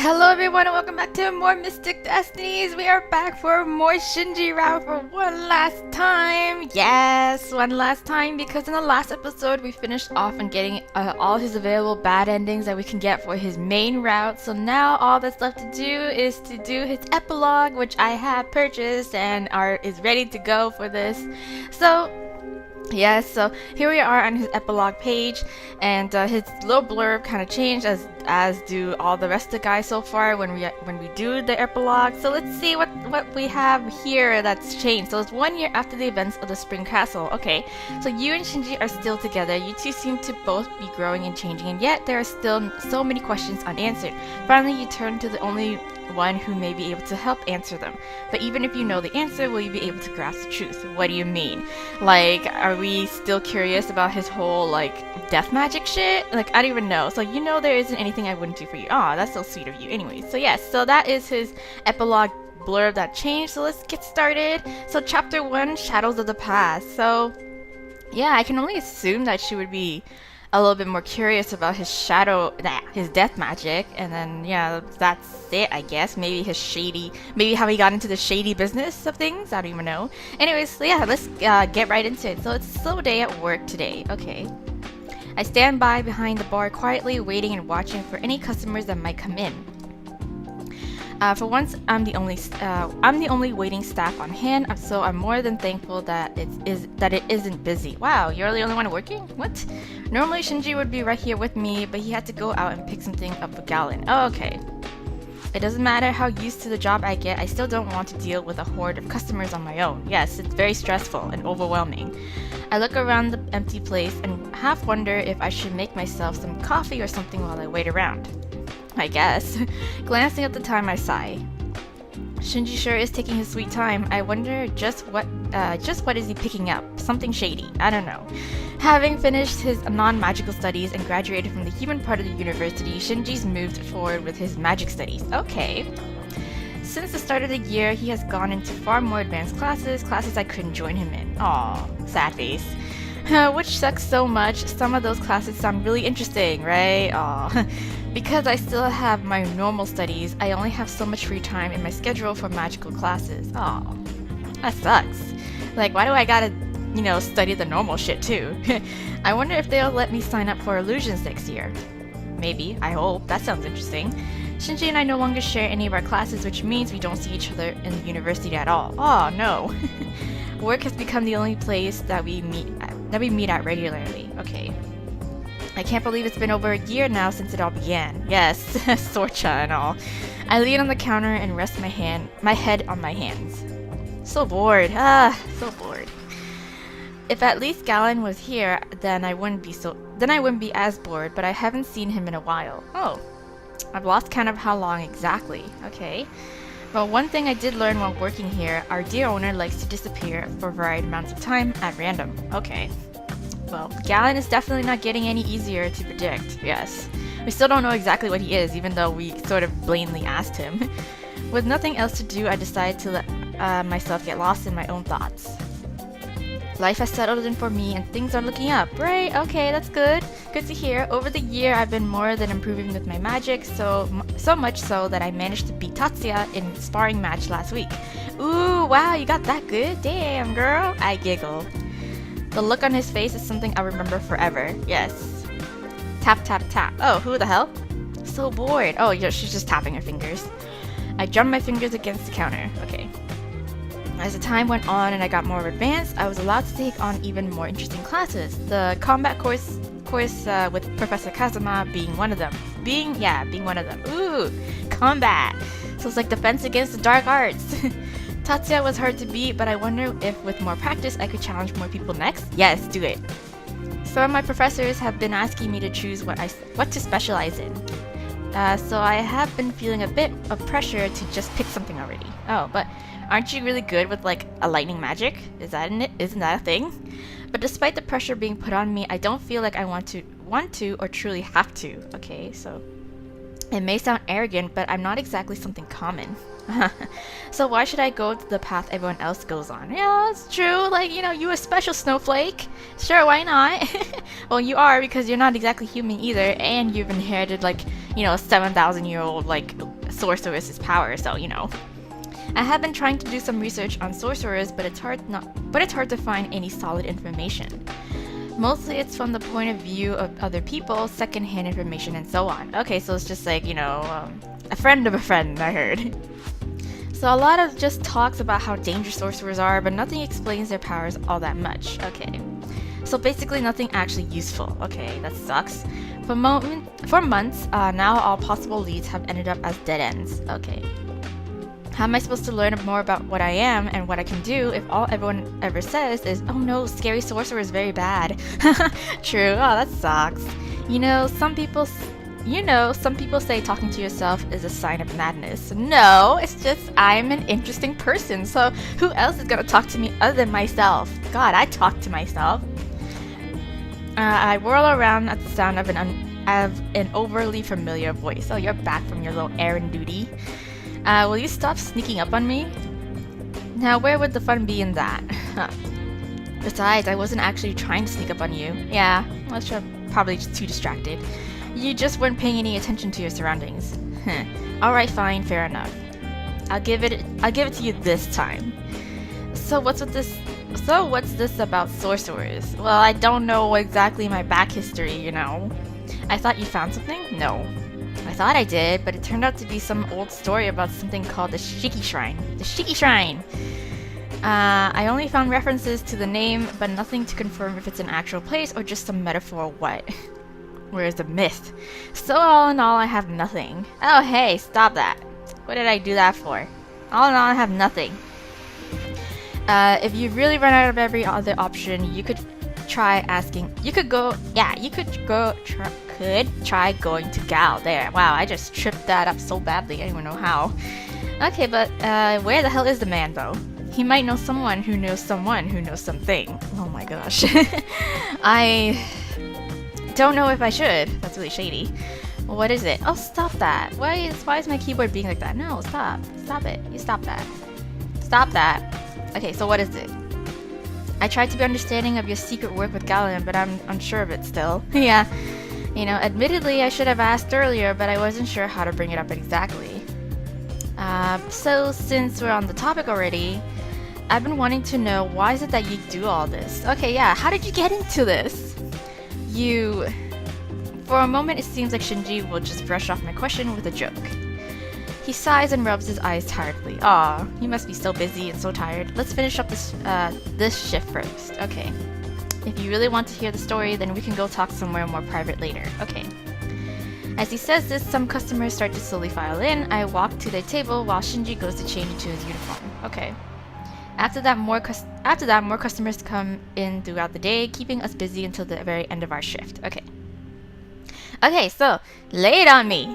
Hello everyone and welcome back to more Mystic Destinies. We are back for more Shinji route for one last time. Yes, one last time, because in the last episode we finished off on getting all his available bad endings that we can get for his main route. So now all that's left to do is to do his epilogue, which I have purchased and is ready to go for this. So yes, so here we are on his epilogue page, and his little blurb kind of changed as do all the rest of the guys so far when we do the epilogue. So let's see what we have here that's changed. So it's 1 year after the events of the Spring Castle. Okay, so you and Shinji are still together. You two seem to both be growing and changing, and yet there are still so many questions unanswered. Finally, you turn to the only one who may be able to help answer them. But even if you know the answer, will you be able to grasp the truth? What do you mean? Like, are we still curious about his whole, like, death magic shit? Like, I don't even know. So, you know there isn't anything I wouldn't do for you. Aw, that's so sweet of you. Anyways, so yes, so that is his epilogue blurb that changed. So let's get started. So chapter 1, Shadows of the Past. So, yeah, I can only assume that she would be a little bit more curious about his his death magic, and then yeah, that's it, I guess. Maybe how he got into the shady business of things. I don't even know. Anyways, so yeah, let's get right into it. So it's a slow day at work today. Okay. I stand by behind the bar quietly, waiting and watching for any customers that might come in. For once, I'm the only waiting staff on hand, so I'm more than thankful that it isn't busy. Wow, you're the only one working? What? Normally Shinji would be right here with me, but he had to go out and pick something up for Galen. Oh, okay. It doesn't matter how used to the job I get, I still don't want to deal with a horde of customers on my own. Yes, it's very stressful and overwhelming. I look around the empty place and half wonder if I should make myself some coffee or something while I wait around. I guess. Glancing at the time, I sigh. Shinji sure is taking his sweet time. I wonder just what is he picking up? Something shady. I don't know. Having finished his non-magical studies and graduated from the human part of the university, Shinji's moved forward with his magic studies. Okay. Since the start of the year, he has gone into far more advanced classes I couldn't join him in. Aw, sad face. Which sucks so much. Some of those classes sound really interesting, right? Aw. Because I still have my normal studies, I only have so much free time in my schedule for magical classes. Aw, that sucks. Like, why do I gotta, study the normal shit too? I wonder if they'll let me sign up for illusions next year. Maybe, I hope. That sounds interesting. Shinji and I no longer share any of our classes, which means we don't see each other in the university at all. Oh no. Work has become the only place that we meet at regularly. Okay. I can't believe it's been over a year now since it all began. Yes, Sorcha and all. I lean on the counter and rest my head on my hands. So bored. So bored. If at least Galen was here, then I wouldn't be as bored, but I haven't seen him in a while. Oh. I've lost count of how long exactly. Okay. Well, one thing I did learn while working here, our dear owner likes to disappear for varied amounts of time at random. Okay. Well, Galen is definitely not getting any easier to predict, yes. We still don't know exactly what he is, even though we sort of blatantly asked him. With nothing else to do, I decided to let myself get lost in my own thoughts. Life has settled in for me and things are looking up, right? Okay, that's good. Good to hear. Over the year, I've been more than improving with my magic, so much so that I managed to beat Tatsuya in a sparring match last week. Ooh, wow, you got that good? Damn, girl. I giggle. The look on his face is something I'll remember forever. Yes. Tap, tap, tap. Oh, who the hell? So bored. Oh, yeah, she's just tapping her fingers. I drummed my fingers against the counter. Okay. As the time went on and I got more advanced, I was allowed to take on even more interesting classes. The combat course with Professor Kazuma being one of them. Being one of them. Ooh, combat. So it's like defense against the dark arts. Tatsuya was hard to beat, but I wonder if with more practice I could challenge more people next? Yes, do it. Some of my professors have been asking me to choose what to specialize in. So I have been feeling a bit of pressure to just pick something already. Oh, but aren't you really good with like a lightning magic? Isn't that a thing? But despite the pressure being put on me, I don't feel like I want to or truly have to. Okay, so it may sound arrogant, but I'm not exactly something common. So why should I go to the path everyone else goes on? Yeah, it's true. Like, you a special snowflake. Sure, why not? Well, you are, because you're not exactly human either, and you've inherited like, a 7,000-year-old like sorceress' power, so you know. I have been trying to do some research on sorcerers, but it's hard to find any solid information. Mostly it's from the point of view of other people, secondhand information, and so on. Okay, so it's just like, you know, a friend of a friend, I heard. So a lot of just talks about how dangerous sorcerers are, but nothing explains their powers all that much. Okay. So basically nothing actually useful. Okay, that sucks. For months, now all possible leads have ended up as dead ends. Okay. How am I supposed to learn more about what I am and what I can do if all everyone ever says is, oh no, scary sorcerer is very bad? True. Oh, that sucks. Some people say talking to yourself is a sign of madness. No, it's just I'm an interesting person, so who else is gonna talk to me other than myself? God, I talk to myself. I whirl around at the sound of an overly familiar voice. Oh, you're back from your little errand duty. Will you stop sneaking up on me? Now, where would the fun be in that? Huh. Besides, I wasn't actually trying to sneak up on you. Yeah, I was probably just too distracted. You just weren't paying any attention to your surroundings. Alright, fine, fair enough. I'll give it to you this time. So what's this about sorcerers? Well, I don't know exactly my back history, you know. I thought you found something? No. I thought I did, but it turned out to be some old story about something called the Shiki Shrine. The Shiki Shrine! I only found references to the name, but nothing to confirm if it's an actual place or just some metaphor or what. Where's the myth? So all in all, I have nothing. Oh hey, stop that. What did I do that for? All in all, I have nothing. If you really run out of every other option, you could try try going to Gal. There. Wow, I just tripped that up so badly, I don't even know how. Okay, but where the hell is the man though? He might know someone who knows something. Oh my gosh. I don't know if I should. That's really shady. What is it? Oh, stop that. Why is my keyboard being like that? No, stop. Stop it. You stop that. Stop that. Okay, so what is it? I tried to be understanding of your secret work with Galen, but I'm unsure of it still. Yeah. Admittedly, I should have asked earlier, but I wasn't sure how to bring it up exactly. So since we're on the topic already, I've been wanting to know, why is it that you do all this? Okay, yeah, how did you get into this? For a moment, it seems like Shinji will just brush off my question with a joke. He sighs and rubs his eyes tiredly. Aw, you must be so busy and so tired. Let's finish up this shift first. Okay. If you really want to hear the story, then we can go talk somewhere more private later. Okay. As he says this, some customers start to slowly file in. I walk to their table while Shinji goes to change into his uniform. Okay. After that, more customers come in throughout the day, keeping us busy until the very end of our shift. Okay. Okay, so lay it on me.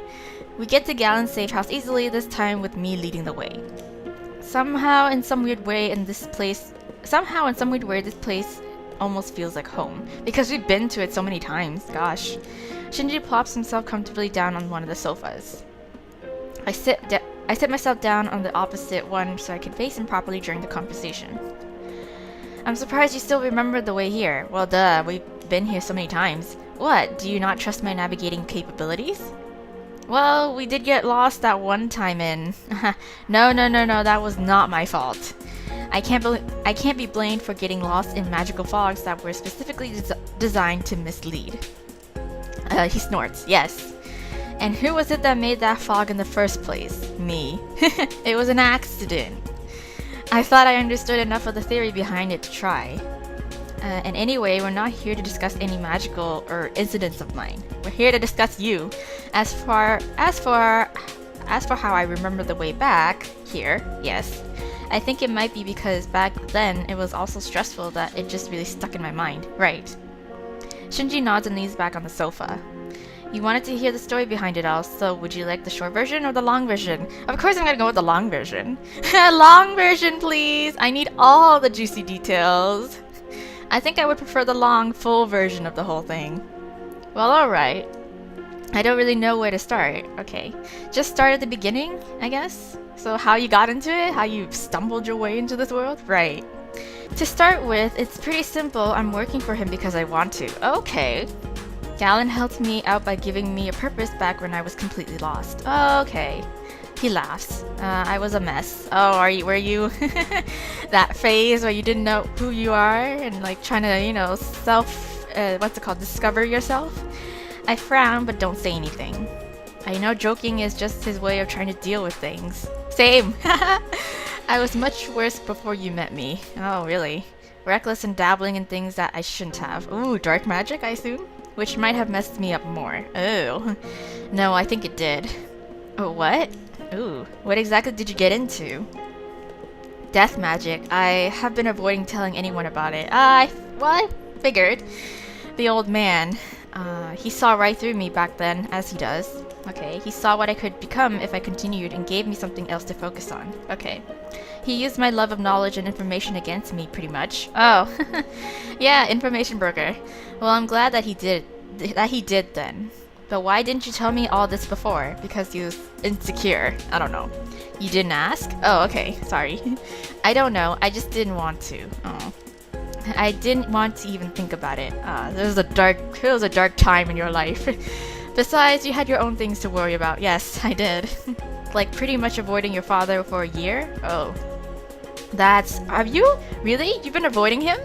We get to Galen's safe house easily, this time with me leading the way. Somehow, in some weird way, this place almost feels like home, because we've been to it so many times. Gosh. Shinji plops himself comfortably down on one of the sofas. I sit myself down on the opposite one so I can face him properly during the conversation. I'm surprised you still remember the way here. Well, duh, we've been here so many times. What, do you not trust my navigating capabilities? Well, we did get lost that one time in... No, that was not my fault. I can't be blamed for getting lost in magical fogs that were specifically designed to mislead. He snorts. Yes. And who was it that made that fog in the first place? Me. It was an accident. I thought I understood enough of the theory behind it to try. And anyway, we're not here to discuss any magical or incidents of mine. We're here to discuss you. As for how I remember the way back here, yes. I think it might be because back then it was also stressful that it just really stuck in my mind. Right. Shinji nods and leans back on the sofa. You wanted to hear the story behind it all, so would you like the short version or the long version? Of course I'm gonna go with the long version. Long version, please! I need all the juicy details. I think I would prefer the long, full version of the whole thing. Well, alright. I don't really know where to start. Okay. Just start at the beginning, I guess? So how you got into it? How you stumbled your way into this world? Right. To start with, it's pretty simple. I'm working for him because I want to. Okay. Galen helped me out by giving me a purpose back when I was completely lost. Okay. He laughs. I was a mess. Oh, were you that phase where you didn't know who you are and like trying to, what's it called, discover yourself? I frown but don't say anything. I know joking is just his way of trying to deal with things. Same! I was much worse before you met me. Oh, really? Reckless and dabbling in things that I shouldn't have. Ooh, dark magic, I assume? Which might have messed me up more. Oh. No, I think it did. Oh, what? Ooh, what exactly did you get into? Death magic. I have been avoiding telling anyone about it. I figured. The old man. He saw right through me back then, as he does. Okay, he saw what I could become if I continued and gave me something else to focus on. Okay. He used my love of knowledge and information against me, pretty much. Oh. Yeah, information broker. Well, I'm glad that he did then. But why didn't you tell me all this before? Because he was insecure. I don't know. You didn't ask? Oh, okay. Sorry. I don't know. I just didn't want to. Oh. I didn't want to even think about it. It was a dark time in your life. Besides, you had your own things to worry about. Yes, I did. Like pretty much avoiding your father for a year? Oh. Have you? Really? You've been avoiding him?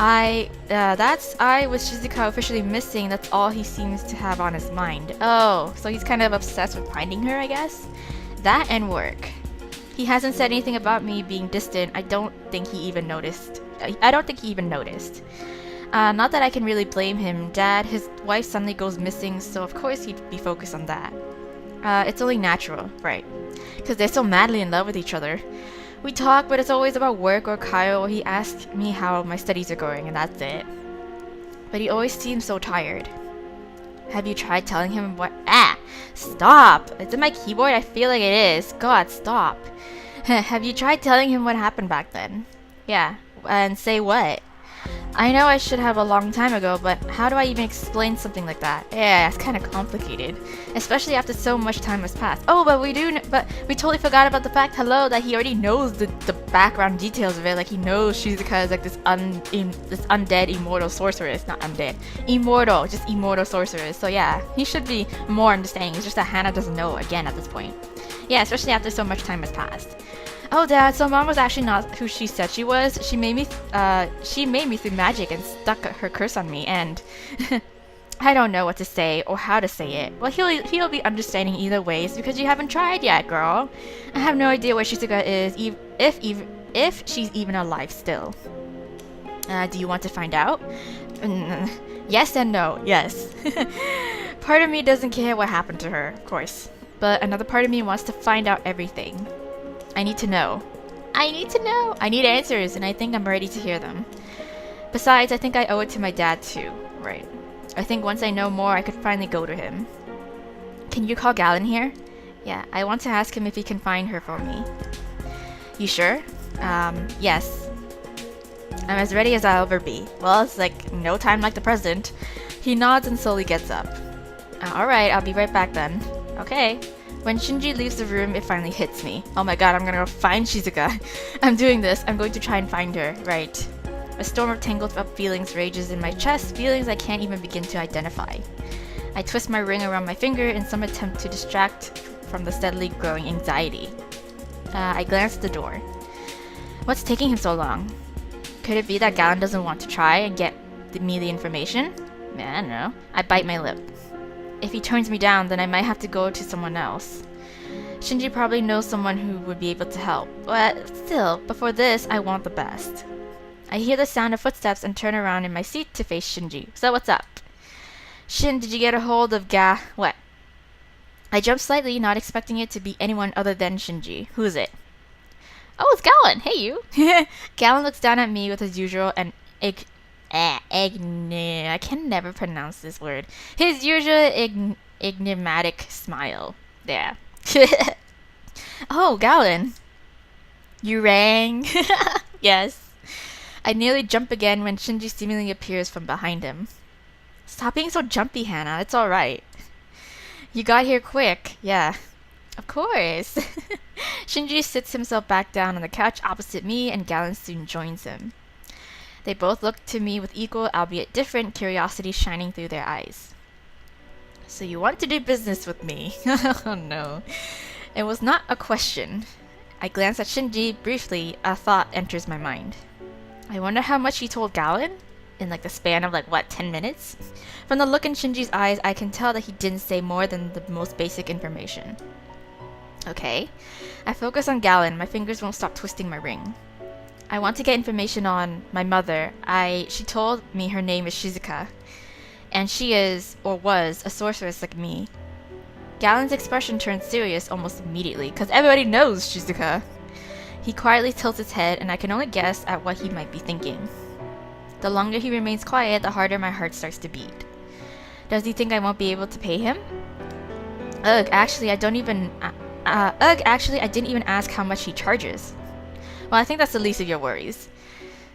I with Shizuka officially missing, that's all he seems to have on his mind. Oh, so he's kind of obsessed with finding her, I guess? That and work. He hasn't said anything about me being distant. I don't think he even noticed. Not that I can really blame him. His wife suddenly goes missing, so of course he'd be focused on that. It's only natural, right? Because they're so madly in love with each other. We talk, but it's always about work or Kyle. He asks me how my studies are going, and that's it. But he always seems so tired. Have you tried telling him what? Stop! Is it my keyboard? I feel like it is. God, stop. Have you tried telling him what happened back then? Yeah, and say what? I know I should have a long time ago, but how do I even explain something like that? Yeah, it's kind of complicated, especially after so much time has passed. Oh, but we totally forgot about the fact, that he already knows the background details of it. Like he knows Shizuka is like this undead immortal sorceress, not undead, immortal, just immortal sorceress. So yeah, he should be more understanding. It's just that Hannah doesn't know again at this point. Yeah, especially after so much time has passed. Oh, Dad, so Mom was actually not who she said she was. She made me through magic and stuck her curse on me, and I don't know what to say or how to say it. Well, he'll be understanding either ways because you haven't tried yet, girl. I have no idea where Shizuka is, if she's even alive still. Do you want to find out? Yes and no. Yes. Part of me doesn't care what happened to her, of course, but another part of me wants to find out everything. I need to know. I need answers, and I think I'm ready to hear them. Besides, I think I owe it to my dad too. Right. I think once I know more, I could finally go to him. Can you call Galen here? Yeah, I want to ask him if he can find her for me. You sure? Yes. I'm as ready as I'll ever be. Well, it's like no time like the present. He nods and slowly gets up. Alright, I'll be right back then. Okay. When Shinji leaves the room, it finally hits me. Oh my god, I'm gonna go find Shizuka. I'm doing this. I'm going to try and find her. Right. A storm of tangled up feelings rages in my chest, feelings I can't even begin to identify. I twist my ring around my finger in some attempt to distract from the steadily growing anxiety. I glance at the door. What's taking him so long? Could it be that Galen doesn't want to try and get me the information? I don't know. I bite my lip. If he turns me down, then I might have to go to someone else. Shinji probably knows someone who would be able to help, but still, before this, I want the best. I hear the sound of footsteps and turn around in my seat to face Shinji. So what's up? Shin, did you get a hold of what? I jump slightly, not expecting it to be anyone other than Shinji. Who is it? Oh, it's Galen! Hey, you! Galen looks down at me with his usual and I can never pronounce this word. His usual enigmatic smile. There. Oh, Galen. You rang? Yes. I nearly jump again when Shinji seemingly appears from behind him. Stop being so jumpy, Hannah. It's alright. You got here quick. Yeah. Of course. Shinji sits himself back down on the couch opposite me, and Galen soon joins him. They both look to me with equal, albeit different, curiosity shining through their eyes. So you want to do business with me? Oh no. It was not a question. I glanced at Shinji briefly. A thought enters my mind. I wonder how much he told Galen? In like the span of 10 minutes? From the look in Shinji's eyes, I can tell that he didn't say more than the most basic information. Okay. I focus on Galen. My fingers won't stop twisting my ring. I want to get information on my mother. She told me her name is Shizuka. And she is, or was, a sorceress like me. Galen's expression turned serious almost immediately, because everybody knows Shizuka. He quietly tilts his head, and I can only guess at what he might be thinking. The longer he remains quiet, the harder my heart starts to beat. Does he think I won't be able to pay him? Actually, I didn't even ask how much he charges. Well, I think that's the least of your worries.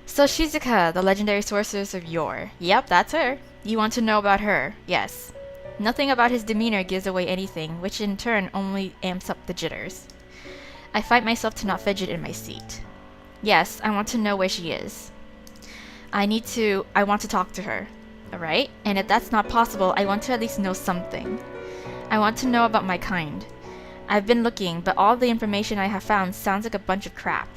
So Shizuka, the legendary sorceress of yore. Yep, that's her. You want to know about her? Yes. Nothing about his demeanor gives away anything, which in turn only amps up the jitters. I fight myself to not fidget in my seat. Yes, I want to know where she is. I want to talk to her. Alright? And if that's not possible, I want to at least know something. I want to know about my kind. I've been looking, but all the information I have found sounds like a bunch of crap.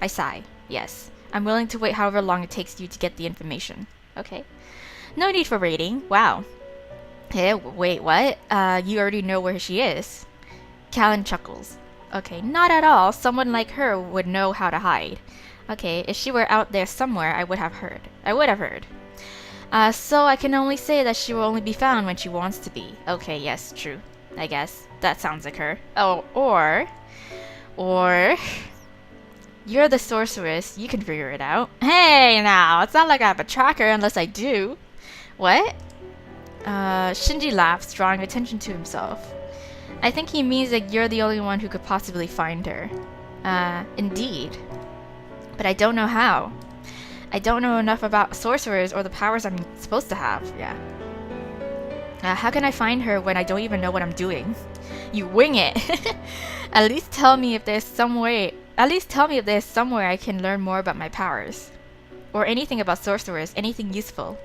I sigh. Yes. I'm willing to wait however long it takes you to get the information. Okay. No need for rating. Wow. Hey, wait, what? You already know where she is. Callan chuckles. Okay, not at all. Someone like her would know how to hide. Okay, if she were out there somewhere, I would have heard. So I can only say that she will only be found when she wants to be. Okay, yes, true. I guess. That sounds like her. Oh, or... You're the sorceress. You can figure it out. Hey, now! It's not like I have a tracker unless I do. What? Shinji laughs, drawing attention to himself. I think he means that you're the only one who could possibly find her. Indeed. But I don't know how. I don't know enough about sorcerers or the powers I'm supposed to have. Yeah. How can I find her when I don't even know what I'm doing? You wing it! At least tell me if there's somewhere I can learn more about my powers. Or anything about sorcerers, anything useful.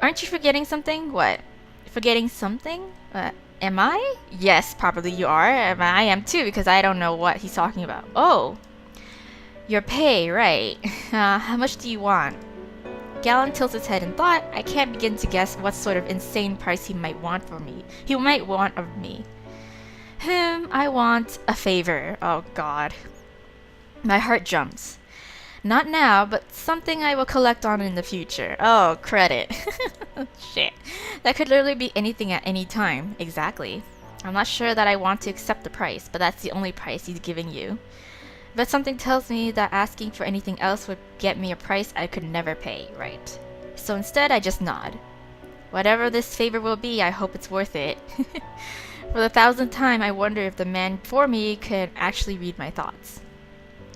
Aren't you forgetting something? What? Forgetting something? Am I? Yes, probably you are. I am too, because I don't know what he's talking about. Oh! Your pay, right. How much do you want? Galen tilts his head in thought. I can't begin to guess what sort of insane price he might want of me. I want a favor. Oh god. My heart jumps. Not now, but something I will collect on in the future. Oh, credit. Shit. That could literally be anything at any time. Exactly. I'm not sure that I want to accept the price, but that's the only price he's giving you. But something tells me that asking for anything else would get me a price I could never pay, right? So instead, I just nod. Whatever this favor will be, I hope it's worth it. For the 1000th time, I wonder if the man before me could actually read my thoughts.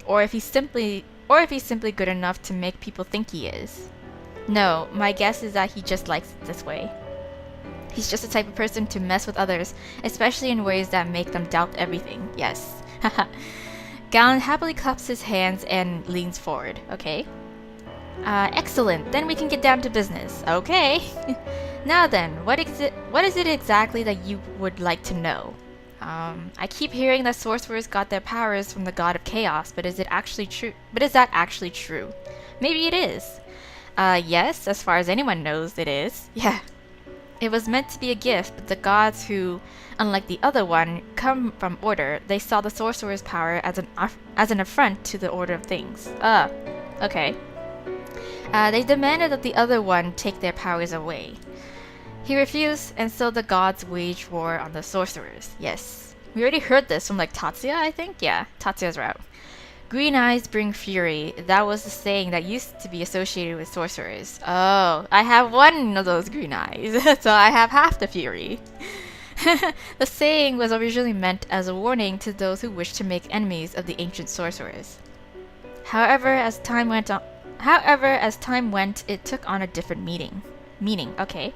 Or if he's simply good enough to make people think he is. No, my guess is that he just likes it this way. He's just the type of person to mess with others, especially in ways that make them doubt everything. Yes. Haha. Galen happily claps his hands and leans forward. Okay. Excellent. Then we can get down to business. Okay. Now then, what is it exactly that you would like to know? I keep hearing that sorcerers got their powers from the god of chaos, but is that actually true? Maybe it is. Yes, as far as anyone knows, it is. Yeah. It was meant to be a gift, but the gods who, unlike the other one, come from order, they saw the sorcerer's power as an affront to the order of things. Okay. They demanded that the other one take their powers away. He refused, and so the gods waged war on the sorcerers. Yes. We already heard this from Tatsuya, I think? Yeah, Tatsuya's route. Green eyes bring fury. That was the saying that used to be associated with sorcerers. Oh, I have one of those green eyes, so I have half the fury. The saying was originally meant as a warning to those who wished to make enemies of the ancient sorcerers. However, as time went, it took on a different meaning. Okay.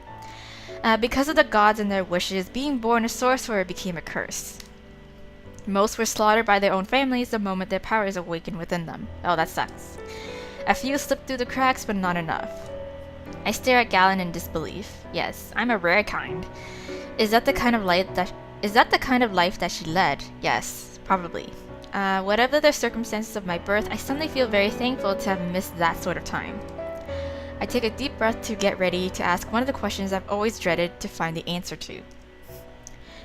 Because of the gods and their wishes, being born a sorcerer became a curse. Most were slaughtered by their own families the moment their powers awakened within them. Oh, that sucks. A few slipped through the cracks, but not enough. I stare at Galen in disbelief. Yes, I'm a rare kind. Is that the kind of light Is that the kind of life that she led? Yes, probably. Whatever the circumstances of my birth, I suddenly feel very thankful to have missed that sort of time. I take a deep breath to get ready to ask one of the questions I've always dreaded to find the answer to.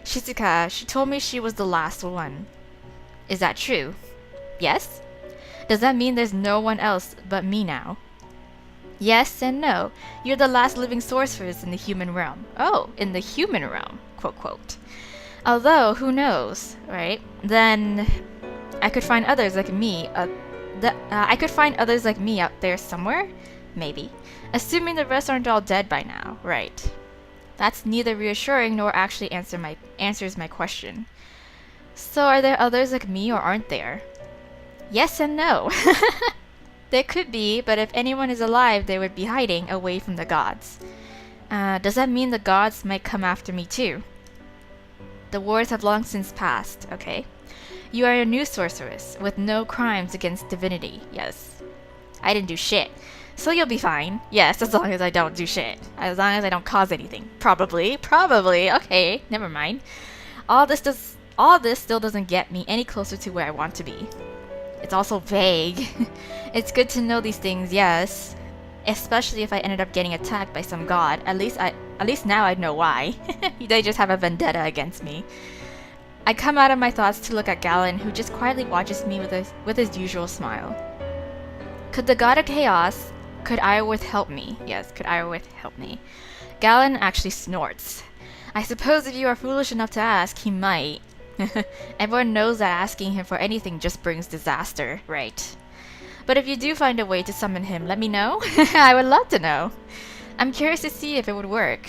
Shizuka, she told me she was the last one. Is that true? Yes? Does that mean there's no one else but me now? Yes and no. You're the last living sorceress in the human realm. Oh, in the human realm, quote quote. Although, who knows, right? Then I could find others like me. I could find others like me out there somewhere? Maybe. Assuming the rest aren't all dead by now, right? That's neither reassuring nor actually answers my question. So are there others like me or aren't there? Yes and no. There could be, but if anyone is alive, they would be hiding away from the gods. Does that mean the gods might come after me too? The wars have long since passed, okay? You are a new sorceress, with no crimes against divinity, yes. I didn't do shit. So you'll be fine. Yes, as long as I don't do shit. As long as I don't cause anything. Probably. Okay, never mind. All this still doesn't get me any closer to where I want to be. It's also vague. It's good to know these things, yes. Especially if I ended up getting attacked by some god. At least now I know why. They just have a vendetta against me. I come out of my thoughts to look at Galen, who just quietly watches me with his usual smile. Could the god of chaos, could Iorwith help me? Yes, could Iorwith help me? Galen actually snorts. I suppose if you are foolish enough to ask, he might. Everyone knows that asking him for anything just brings disaster, right? But if you do find a way to summon him, let me know. I would love to know. I'm curious to see if it would work.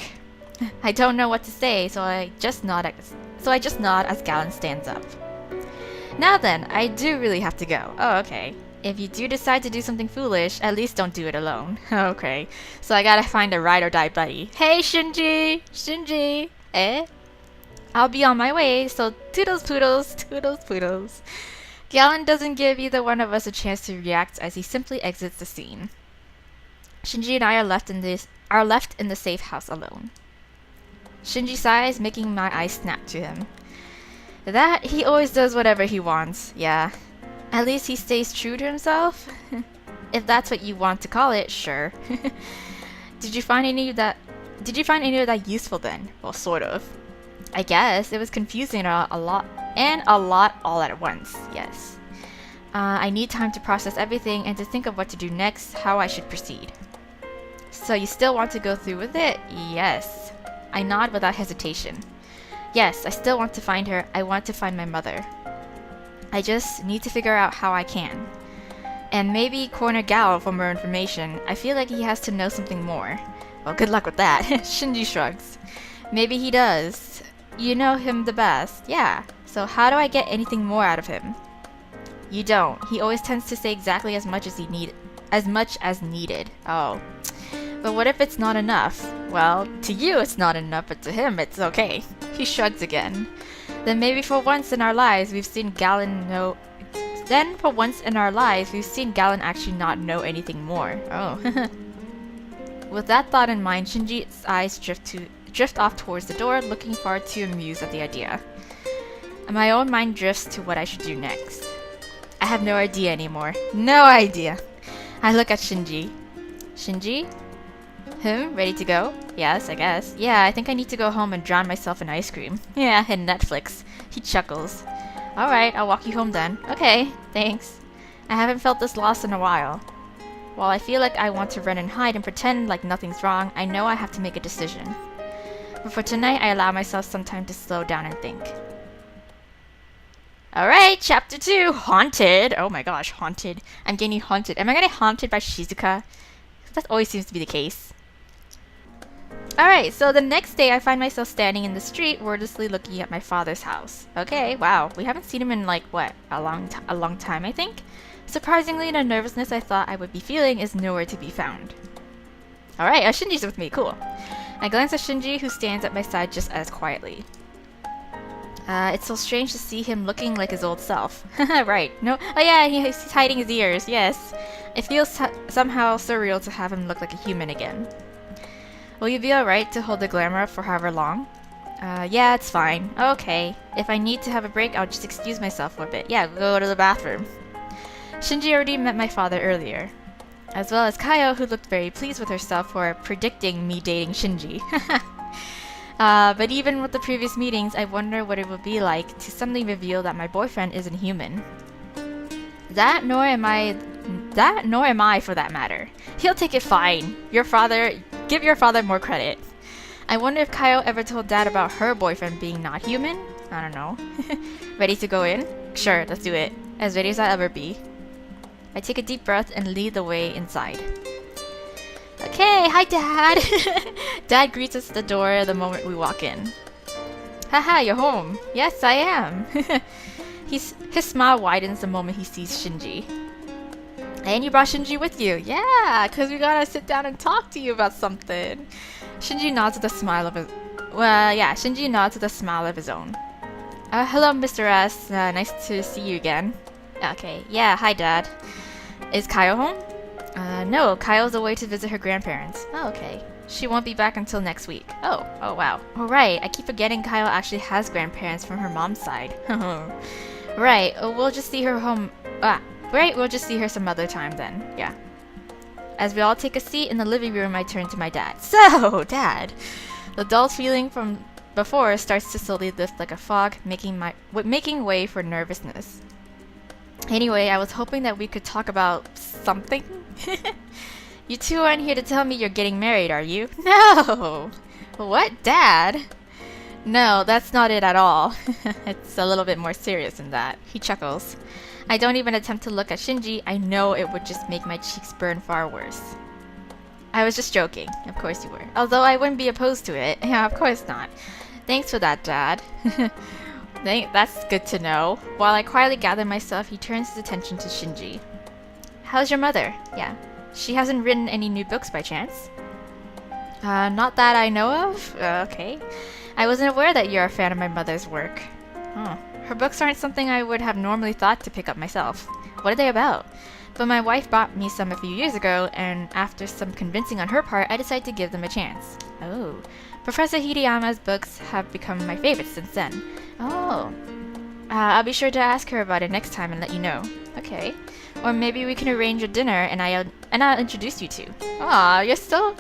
I don't know what to say, so I just nod as Galen stands up. Now then, I do really have to go. Oh, okay. If you do decide to do something foolish, at least don't do it alone. Okay. So I gotta find a ride or die buddy. Hey, Shinji! Shinji! Eh? I'll be on my way, so toodles poodles, toodles poodles. Galen doesn't give either one of us a chance to react as he simply exits the scene. Shinji and I are left in the safe house alone. Shinji sighs, making my eyes snap to him. That he always does whatever he wants, yeah. At least he stays true to himself? If that's what you want to call it, sure. Did you find any of that useful then? Well, sort of. I guess it was confusing a lot all at once, yes. I need time to process everything and to think of what to do next, how I should proceed. So you still want to go through with it? Yes. I nod without hesitation. Yes, I still want to find her. I want to find my mother. I just need to figure out how I can. And maybe corner Gao for more information. I feel like he has to know something more. Well, good luck with that. Shinji shrugs. Maybe he does. You know him the best. Yeah. So how do I get anything more out of him? You don't. He always tends to say exactly as much as needed. Oh. But what if it's not enough? Well, to you it's not enough, but to him it's okay. He shrugs again. Then maybe for once in our lives we've seen Galen actually not know anything more. Oh. With that thought in mind, Shinji's eyes drift off towards the door, looking far too amused at the idea. And my own mind drifts to what I should do next. I have no idea anymore. No idea. I look at Shinji. Shinji? Ready to go? Yes, I guess. Yeah, I think I need to go home and drown myself in ice cream. Yeah, and Netflix. He chuckles. Alright, I'll walk you home then. Okay, thanks. I haven't felt this lost in a while. While I feel like I want to run and hide and pretend like nothing's wrong, I know I have to make a decision. But for tonight, I allow myself some time to slow down and think. Alright, chapter 2, Haunted. Oh my gosh, Haunted. I'm getting haunted. Am I getting haunted by Shizuka? That always seems to be the case. Alright, so the next day I find myself standing in the street, wordlessly looking at my father's house. Okay, wow, we haven't seen him in like, what, a long time, I think? Surprisingly, the nervousness I thought I would be feeling is nowhere to be found. Alright, Shinji's with me, cool. I glance at Shinji, who stands at my side just as quietly. It's so strange to see him looking like his old self. Right, no, oh yeah, he's hiding his ears, yes. It feels somehow surreal to have him look like a human again. Will you be alright to hold the glamour up for however long? Yeah, it's fine. Okay. If I need to have a break, I'll just excuse myself for a bit. Yeah, go to the bathroom. Shinji already met my father earlier, as well as Kaio, who looked very pleased with herself for predicting me dating Shinji. But even with the previous meetings, I wonder what it would be like to suddenly reveal that my boyfriend isn't human. That nor am I for that matter. He'll take it fine. Give your father more credit. I wonder if Kaio ever told Dad about her boyfriend being not human? I don't know. Ready to go in? Sure, let's do it. As ready as I'll ever be. I take a deep breath and lead the way inside. Okay, hi Dad! Dad greets us at the door the moment we walk in. Haha, you're home. Yes, I am. His smile widens the moment he sees Shinji. And you brought Shinji with you. Yeah, because we gotta sit down and talk to you about something. Shinji nods with a smile of his... Well, yeah, Shinji nods with a smile of his own. Hello, Mr. S. Nice to see you again. Okay, yeah, hi Dad. Is Kaio home? No, Kaio's away to visit her grandparents. Oh, okay. She won't be back until next week. Oh wow. Alright, I keep forgetting Kaio actually has grandparents from her mom's side. Right, we'll just see her home... Right, we'll just see her some other time then. Yeah. As we all take a seat in the living room, I turn to my dad. So, Dad! The dull feeling from before starts to slowly lift like a fog, making way for nervousness. Anyway, I was hoping that we could talk about something. You two aren't here to tell me you're getting married, are you? No! What, Dad? No, that's not it at all. It's a little bit more serious than that. He chuckles. I don't even attempt to look at Shinji. I know it would just make my cheeks burn far worse. I was just joking. Of course you were. Although I wouldn't be opposed to it. Yeah, of course not. Thanks for that, Dad. That's good to know. While I quietly gather myself, he turns his attention to Shinji. How's your mother? Yeah. She hasn't written any new books by chance? Not that I know of. Okay. I wasn't aware that you're a fan of my mother's work. Oh. Her books aren't something I would have normally thought to pick up myself. What are they about? But my wife bought me some a few years ago, and after some convincing on her part, I decided to give them a chance. Oh. Professor Hirayama's books have become my favorites since then. Oh. I'll be sure to ask her about it next time and let you know. Okay. Or maybe we can arrange a dinner and I'll introduce you two. Aw, you're so...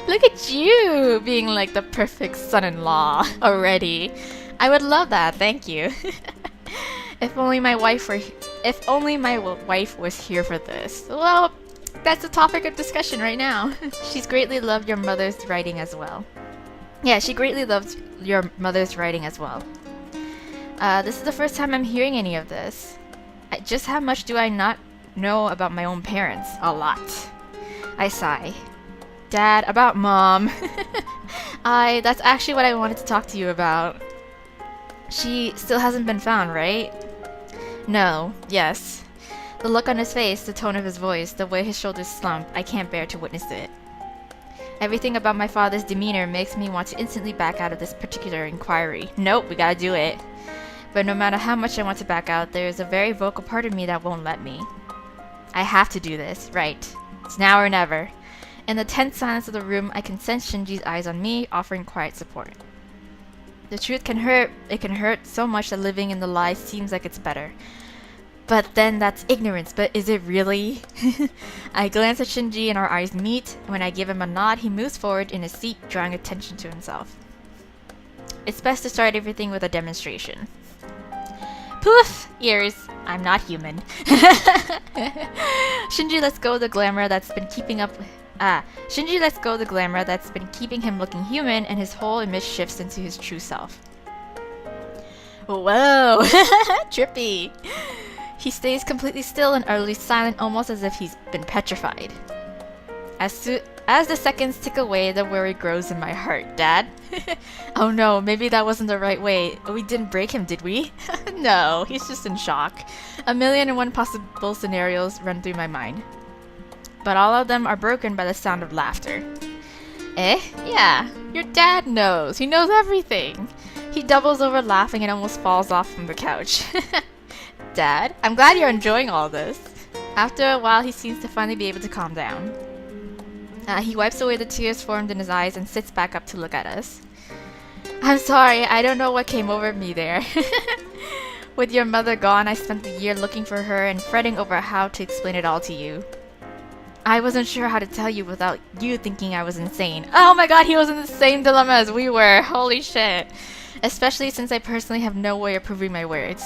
Look at you being like the perfect son-in-law already. I would love that, thank you. If only my wife was here for this. Well, that's the topic of discussion right now. She's greatly loved your mother's writing as well. Yeah, she greatly loves your mother's writing as well. This is the first time I'm hearing any of this. Just how much do I not know about my own parents? A lot. I sigh. Dad, about Mom. That's actually what I wanted to talk to you about. She still hasn't been found, right? No. Yes. The look on his face, the tone of his voice, the way his shoulders slump, I can't bear to witness it. Everything about my father's demeanor makes me want to instantly back out of this particular inquiry. Nope, we gotta do it. But no matter how much I want to back out, there is a very vocal part of me that won't let me. I have to do this, right. It's now or never. In the tense silence of the room, I can sense Shinji's eyes on me, offering quiet support. The truth can hurt. It can hurt so much that living in the lie seems like it's better. But then that's ignorance, but is it really? I glance at Shinji and our eyes meet. When I give him a nod, he moves forward in his seat, drawing attention to himself. It's best to start everything with a demonstration. Poof! Ears. I'm not human. Shinji lets go of the glamour that's been keeping him looking human, and his whole image shifts into his true self. Whoa! Trippy! He stays completely still and utterly silent, almost as if he's been petrified. As the seconds tick away, the worry grows in my heart. Dad? Oh no, maybe that wasn't the right way. We didn't break him, did we? No, he's just in shock. 1,000,001 possible scenarios run through my mind. But all of them are broken by the sound of laughter. Eh? Yeah, your dad knows. He knows everything. He doubles over laughing and almost falls off from the couch. Dad, I'm glad you're enjoying all this. After a while, he seems to finally be able to calm down. He wipes away the tears formed in his eyes and sits back up to look at us. I'm sorry, I don't know what came over me there. With your mother gone, I spent the year looking for her and fretting over how to explain it all to you. I wasn't sure how to tell you without you thinking I was insane. Oh my god, he was in the same dilemma as we were. Holy shit. Especially since I personally have no way of proving my words.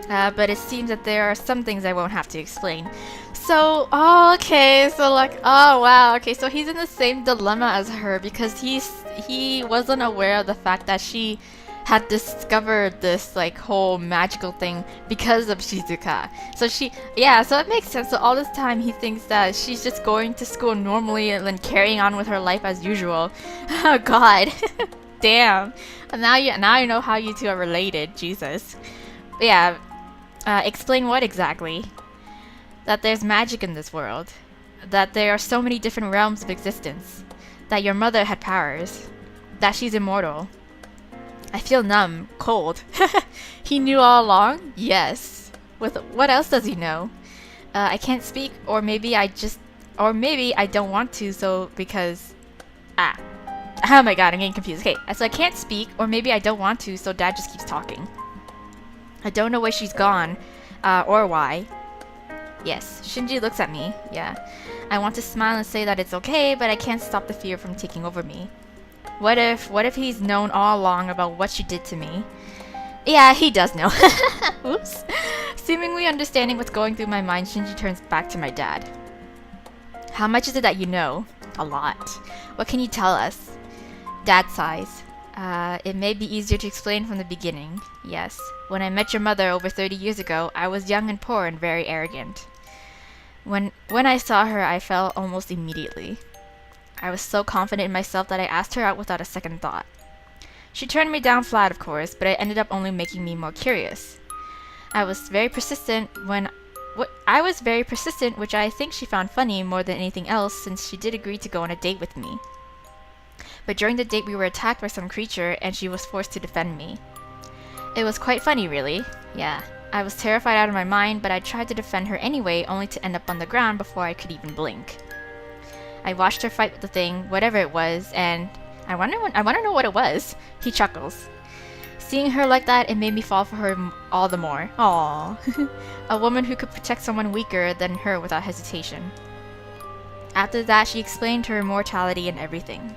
But it seems that there are some things I won't have to explain. So, oh, okay, so like, oh wow, okay, so he's in the same dilemma as her because he wasn't aware of the fact that she had discovered this like whole magical thing because of Shizuka. So so it makes sense. So all this time he thinks that she's just going to school normally and then carrying on with her life as usual. Oh god. Damn. And now you know how you two are related. Jesus. But yeah. Explain what exactly? That there's magic in this world. That there are so many different realms of existence. That your mother had powers. That she's immortal. I feel numb, cold. He knew all along? Yes. With what else does he know? I can't speak, or maybe I don't want to, so because... Oh my god, I'm getting confused. Okay, so I can't speak, or maybe I don't want to, so Dad just keeps talking. I don't know where she's gone, or why. Yes, Shinji looks at me, yeah. I want to smile and say that it's okay, but I can't stop the fear from taking over me. What if he's known all along about what she did to me? Yeah, he does know. Oops. Seemingly understanding what's going through my mind, Shinji turns back to my dad. How much is it that you know? A lot. What can you tell us? Dad sighs. It may be easier to explain from the beginning. Yes. When I met your mother over 30 years ago, I was young and poor and very arrogant. When I saw her, I fell almost immediately. I was so confident in myself that I asked her out without a second thought. She turned me down flat, of course, but it ended up only making me more curious. I was very persistent, which I think she found funny more than anything else, since she did agree to go on a date with me. But during the date we were attacked by some creature, and she was forced to defend me. It was quite funny, really. Yeah. I was terrified out of my mind, but I tried to defend her anyway, only to end up on the ground before I could even blink. I watched her fight with the thing, whatever it was, and I want to know what it was. He chuckles. Seeing her like that, it made me fall for her all the more. Aww. A woman who could protect someone weaker than her without hesitation. After that, she explained her immortality and everything.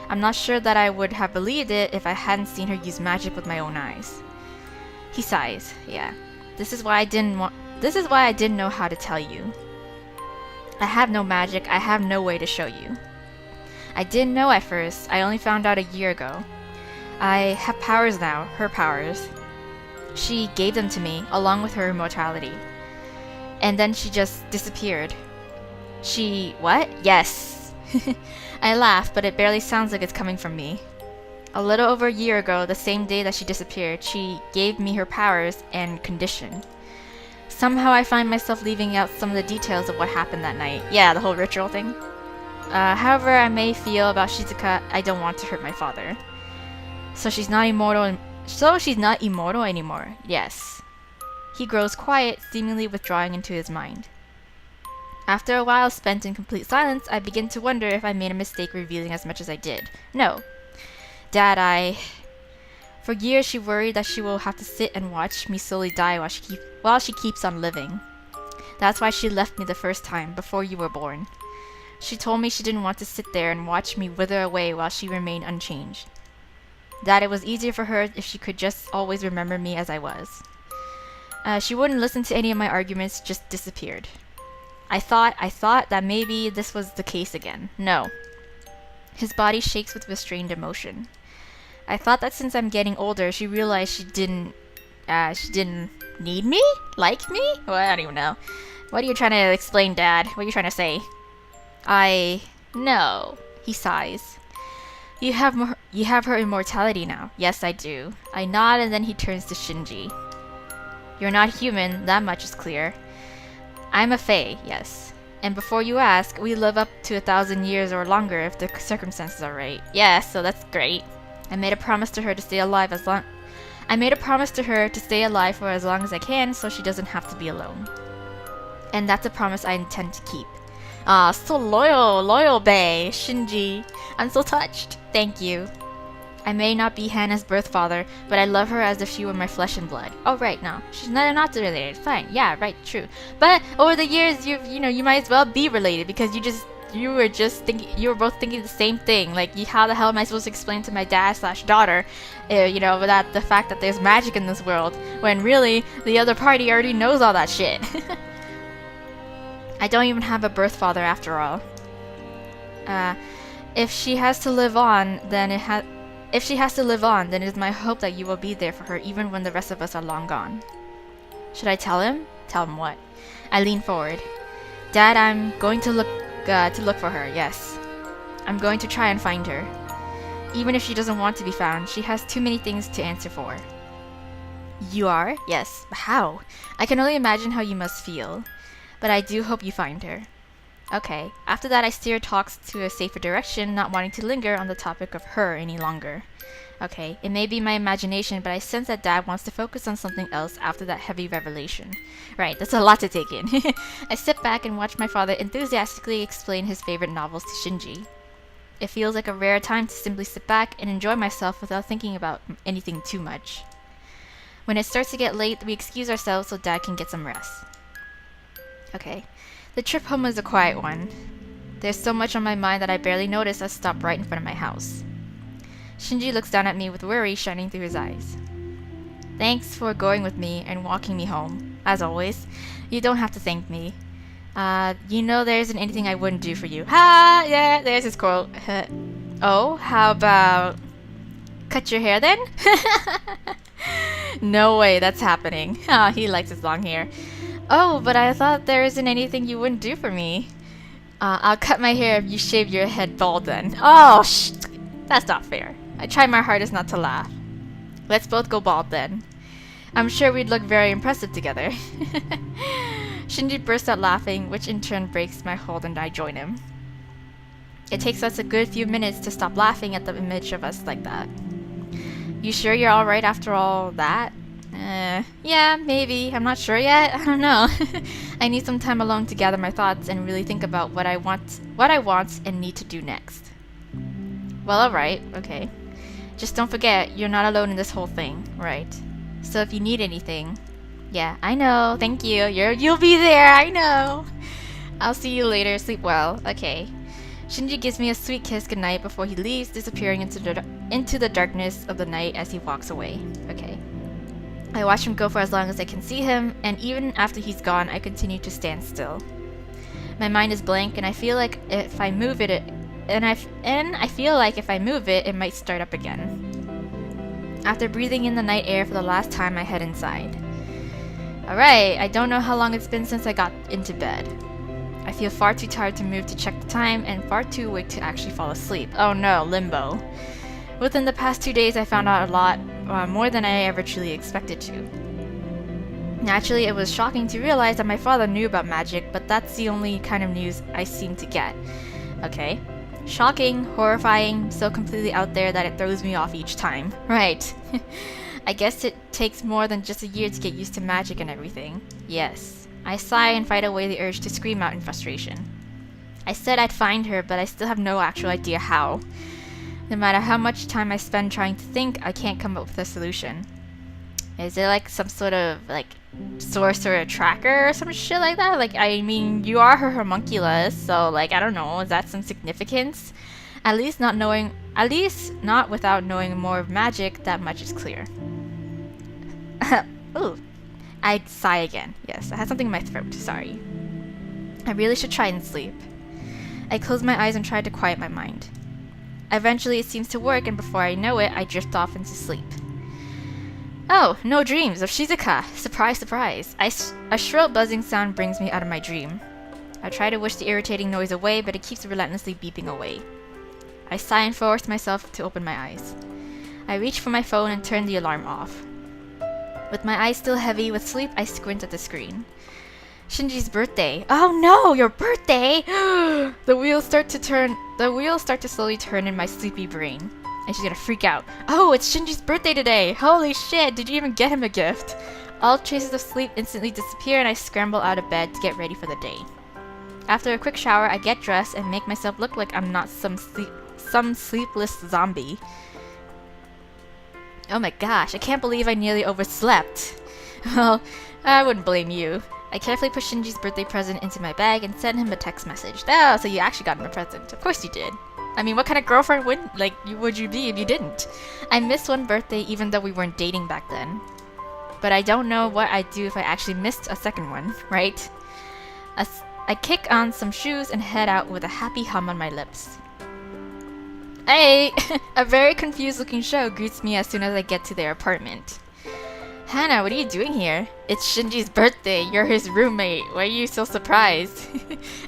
I'm not sure that I would have believed it if I hadn't seen her use magic with my own eyes. He sighs. Yeah. This is why I didn't know how to tell you. I have no magic, I have no way to show you. I didn't know at first, I only found out a year ago. I have powers now, her powers. She gave them to me, along with her immortality. And then she just disappeared. She... what? Yes! I laugh, but it barely sounds like it's coming from me. A little over a year ago, the same day that she disappeared, she gave me her powers and condition. Somehow I find myself leaving out some of the details of what happened that night. Yeah, the whole ritual thing. However I may feel about Shizuka, I don't want to hurt my father. So she's not immortal anymore. Yes. He grows quiet, seemingly withdrawing into his mind. After a while spent in complete silence, I begin to wonder if I made a mistake revealing as much as I did. No. Dad, For years she worried that she will have to sit and watch me slowly die while she keeps on living. That's why she left me the first time, before you were born. She told me she didn't want to sit there and watch me wither away while she remained unchanged. That it was easier for her if she could just always remember me as I was. She wouldn't listen to any of my arguments, just disappeared. I thought that maybe this was the case again. No. His body shakes with restrained emotion. I thought that since I'm getting older, she realized she didn't need me? Like me? Well, I don't even know. What are you trying to explain, Dad? What are you trying to say? No. He sighs. You have her immortality now. Yes, I do. I nod and then he turns to Shinji. You're not human, that much is clear. I'm a fae, yes. And before you ask, we live up to 1,000 years or longer if the circumstances are right. Yeah, so that's great. I made a promise to her to stay alive for as long as I can, so she doesn't have to be alone. And that's a promise I intend to keep. Ah, so loyal bae, Shinji. I'm so touched. Thank you. I may not be Hannah's birth father, but I love her as if she were my flesh and blood. Oh, right, no. She's not related. Fine. Yeah, right, true. But over the years, you might as well be related because you were both thinking the same thing. Like, how the hell am I supposed to explain to my dad/daughter, without the fact that there's magic in this world, when really, the other party already knows all that shit. I don't even have a birth father after all. If she has to live on, then it is my hope that you will be there for her even when the rest of us are long gone. Should I tell him? Tell him what? I lean forward. Dad, I'm going to look for her, yes. I'm going to try and find her. Even if she doesn't want to be found, she has too many things to answer for. You are? Yes. But how? I can only imagine how you must feel. But I do hope you find her. Okay. After that, I steer talks to a safer direction, not wanting to linger on the topic of her any longer. Okay, it may be my imagination, but I sense that Dad wants to focus on something else after that heavy revelation. Right, that's a lot to take in. I sit back and watch my father enthusiastically explain his favorite novels to Shinji. It feels like a rare time to simply sit back and enjoy myself without thinking about anything too much. When it starts to get late, we excuse ourselves so Dad can get some rest. Okay. The trip home was a quiet one. There's so much on my mind that I barely notice I stop right in front of my house. Shinji looks down at me with worry shining through his eyes. Thanks for going with me and walking me home. As always, you don't have to thank me. There isn't anything I wouldn't do for you. Ha! Yeah, there's his quote. Oh, how about... cut your hair then? No way, that's happening. He likes his long hair. Oh, but I thought there isn't anything you wouldn't do for me. I'll cut my hair if you shave your head bald then. Oh, that's not fair. I try my hardest not to laugh. Let's both go bald then. I'm sure we'd look very impressive together. Shinji bursts out laughing, which in turn breaks my hold and I join him. It takes us a good few minutes to stop laughing at the image of us like that. You sure you're alright after all that? Yeah, maybe. I'm not sure yet. I don't know. I need some time alone to gather my thoughts and really think about what I want and need to do next. Well, alright, okay. Just don't forget, you're not alone in this whole thing, right? So if you need anything... Yeah, I know, thank you. You'll be there, I know. I'll see you later, sleep well. Okay. Shinji gives me a sweet kiss goodnight before he leaves, disappearing into the darkness of the night as he walks away. Okay. I watch him go for as long as I can see him, and even after he's gone, I continue to stand still. My mind is blank, and I feel like if I move it, it might start up again. After breathing in the night air for the last time, I head inside. Alright, I don't know how long it's been since I got into bed. I feel far too tired to move to check the time, and far too awake to actually fall asleep. Oh no, limbo. Within the past 2 days, I found out a lot more than I ever truly expected to. Naturally, it was shocking to realize that my father knew about magic, but that's the only kind of news I seem to get. Okay. Shocking, horrifying, so completely out there that it throws me off each time. Right. I guess it takes more than just a year to get used to magic and everything. Yes. I sigh and fight away the urge to scream out in frustration. I said I'd find her, but I still have no actual idea how. No matter how much time I spend trying to think, I can't come up with a solution. Is it like some sort of sorcerer tracker or some shit like that? I mean, you are her homunculus, so I don't know, is that some significance? At least not without knowing more of magic, that much is clear. Ooh. I sigh again. Yes, I had something in my throat, sorry. I really should try and sleep. I close my eyes and try to quiet my mind. Eventually it seems to work, and before I know it, I drift off into sleep. Oh, no dreams of Shizuka! Surprise, surprise! A shrill buzzing sound brings me out of my dream. I try to wish the irritating noise away, but it keeps relentlessly beeping away. I sigh and force myself to open my eyes. I reach for my phone and turn the alarm off. With my eyes still heavy with sleep, I squint at the screen. Shinji's birthday. Oh no, your birthday! The wheels start to slowly turn in my sleepy brain. And she's gonna freak out. Oh, it's Shinji's birthday today! Holy shit, did you even get him a gift? All traces of sleep instantly disappear and I scramble out of bed to get ready for the day. After a quick shower, I get dressed and make myself look like I'm not some sleepless zombie. Oh my gosh, I can't believe I nearly overslept. Well, I wouldn't blame you. I carefully put Shinji's birthday present into my bag and sent him a text message. Oh, so you actually got him a present. Of course you did. I mean, what kind of girlfriend would you be if you didn't? I missed one birthday even though we weren't dating back then. But I don't know what I'd do if I actually missed a second one, right? I kick on some shoes and head out with a happy hum on my lips. Hey! A very confused looking Sho greets me as soon as I get to their apartment. Hana, what are you doing here? It's Shinji's birthday. You're his roommate. Why are you so surprised?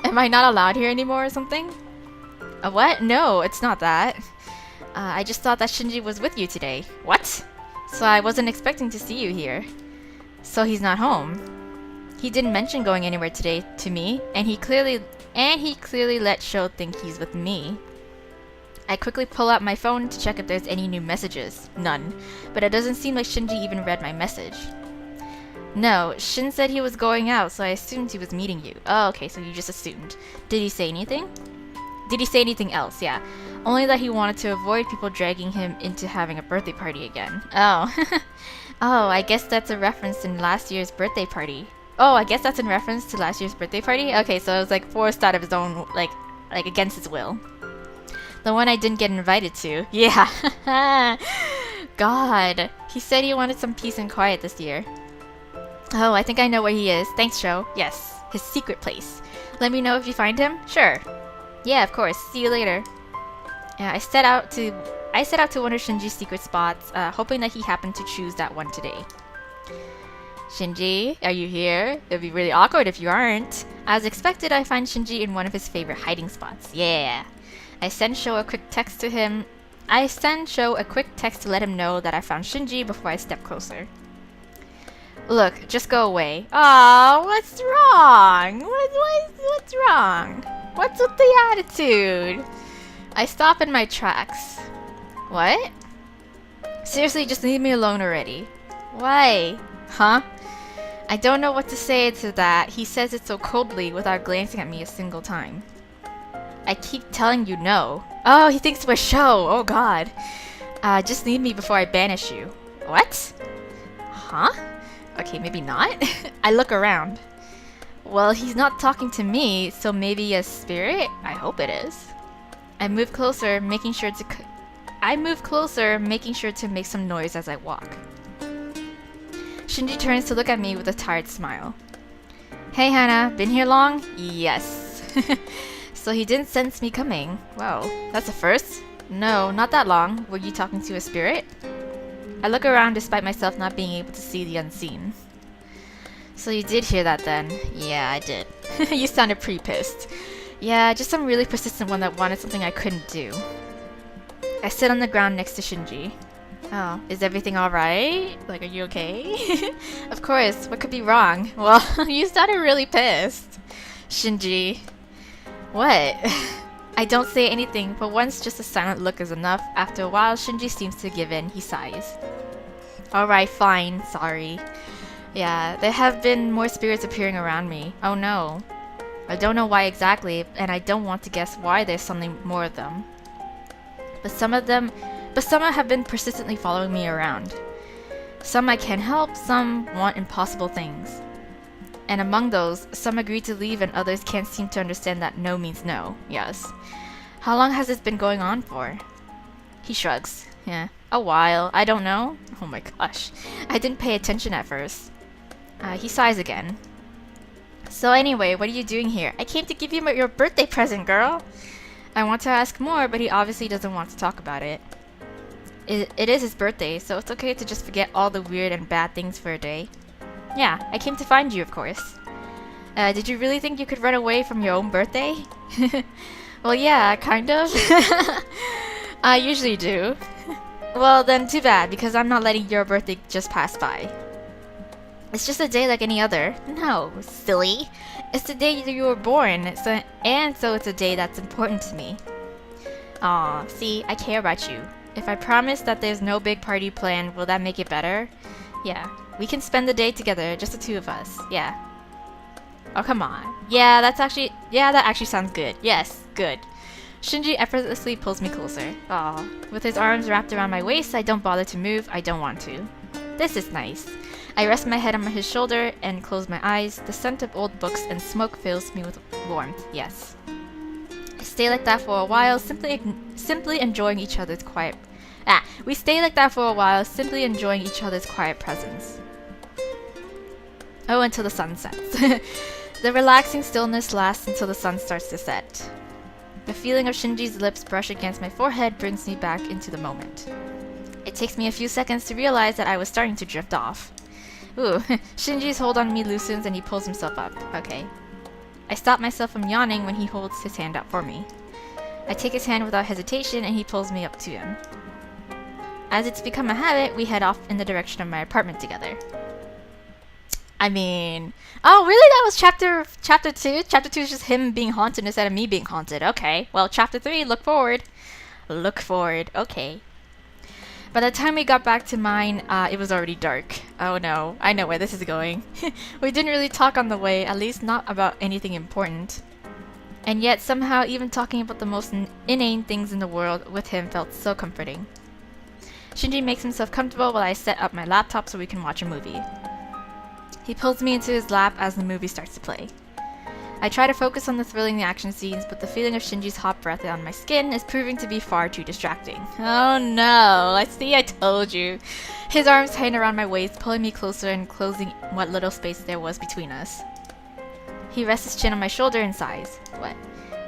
Am I not allowed here anymore or something? What? No, it's not that. I just thought that Shinji was with you today. What? So I wasn't expecting to see you here. So he's not home. He didn't mention going anywhere today to me, and he clearly let Sho think he's with me. I quickly pull out my phone to check if there's any new messages. None. But it doesn't seem like Shinji even read my message. No, Shin said he was going out, so I assumed he was meeting you. Oh, okay, so you just assumed. Did he say anything? Did he say anything else? Yeah. Only that he wanted to avoid people dragging him into having a birthday party again. Oh. Oh, I guess that's a reference in last year's birthday party. Oh, I guess that's in reference to last year's birthday party? Okay, so it was like forced out of his own, like against his will. The one I didn't get invited to. Yeah. God. He said he wanted some peace and quiet this year. Oh, I think I know where he is. Thanks, Sho. Yes. His secret place. Let me know if you find him? Sure. Yeah, of course. See you later. Yeah, I set out to one of Shinji's secret spots, hoping that he happened to choose that one today. Shinji, are you here? It'd be really awkward if you aren't. As expected, I find Shinji in one of his favorite hiding spots. Yeah. I send Sho a quick text to let him know that I found Shinji before I step closer. Look, just go away. Aw, what's wrong? What's wrong? What's with the attitude? I stop in my tracks. What? Seriously, just leave me alone already. Why? Huh? I don't know what to say to that. He says it so coldly without glancing at me a single time. I keep telling you no. Oh, he thinks we're Sho. Oh god. Just leave me before I banish you. What? Huh? Okay, maybe not. I look around. Well, he's not talking to me, so maybe a spirit? I hope it is. I move closer, making sure to make some noise as I walk. Shinji turns to look at me with a tired smile. Hey Hana, been here long? Yes. So he didn't sense me coming. Wow, that's a first? No, not that long. Were you talking to a spirit? I look around despite myself not being able to see the unseen. So you did hear that then? Yeah, I did. You sounded pretty pissed. Yeah, just some really persistent one that wanted something I couldn't do. I sit on the ground next to Shinji. Oh, is everything alright? Like, are you okay? Of course, what could be wrong? Well, you sounded really pissed. Shinji. What? I don't say anything, but once just a silent look is enough. After a while, Shinji seems to give in. He sighs. Alright, fine. Sorry. Yeah, there have been more spirits appearing around me. Oh no. I don't know why exactly, and I don't want to guess why there's something more of them. But some have been persistently following me around. Some I can't help, some want impossible things. And among those, some agree to leave and others can't seem to understand that no means no. Yes. How long has this been going on for? He shrugs. Yeah. A while. I don't know. Oh my gosh. I didn't pay attention at first. He sighs again. So anyway, what are you doing here? I came to give you your birthday present, girl. I want to ask more, but he obviously doesn't want to talk about it. It is his birthday, so it's okay to just forget all the weird and bad things for a day. Yeah, I came to find you, of course. Did you really think you could run away from your own birthday? Well, yeah, kind of. I usually do. Well, then too bad, because I'm not letting your birthday just pass by. It's just a day like any other. No, silly. It's the day you were born, so it's a day that's important to me. Aw, see, I care about you. If I promise that there's no big party planned, will that make it better? Yeah, we can spend the day together, just the two of us. Yeah. Oh, come on. Yeah, that actually sounds good. Yes, good. Shinji effortlessly pulls me closer. Aw. With his arms wrapped around my waist, I don't bother to move. I don't want to. This is nice. I rest my head on his shoulder and close my eyes. The scent of old books and smoke fills me with warmth. Yes. I stay like that for a while, simply enjoying each other's quiet... We stay like that for a while, simply enjoying each other's quiet presence. Oh, until the sun sets. The relaxing stillness lasts until the sun starts to set. The feeling of Shinji's lips brush against my forehead brings me back into the moment. It takes me a few seconds to realize that I was starting to drift off. Ooh, Shinji's hold on me loosens and he pulls himself up. Okay. I stop myself from yawning when he holds his hand out for me. I take his hand without hesitation and he pulls me up to him. As it's become a habit, we head off in the direction of my apartment together. I mean... Oh, really? That was chapter 2? Chapter 2 is just him being haunted instead of me being haunted. Okay. Well, chapter 3, look forward. Look forward. Okay. By the time we got back to mine, it was already dark. Oh no, I know where this is going. We didn't really talk on the way, at least not about anything important. And yet, somehow, even talking about the most inane things in the world with him felt so comforting. Shinji makes himself comfortable while I set up my laptop so we can watch a movie. He pulls me into his lap as the movie starts to play. I try to focus on the thrilling action scenes, but the feeling of Shinji's hot breath on my skin is proving to be far too distracting. Oh no, I told you. His arms tighten around my waist, pulling me closer and closing what little space there was between us. He rests his chin on my shoulder and sighs. What?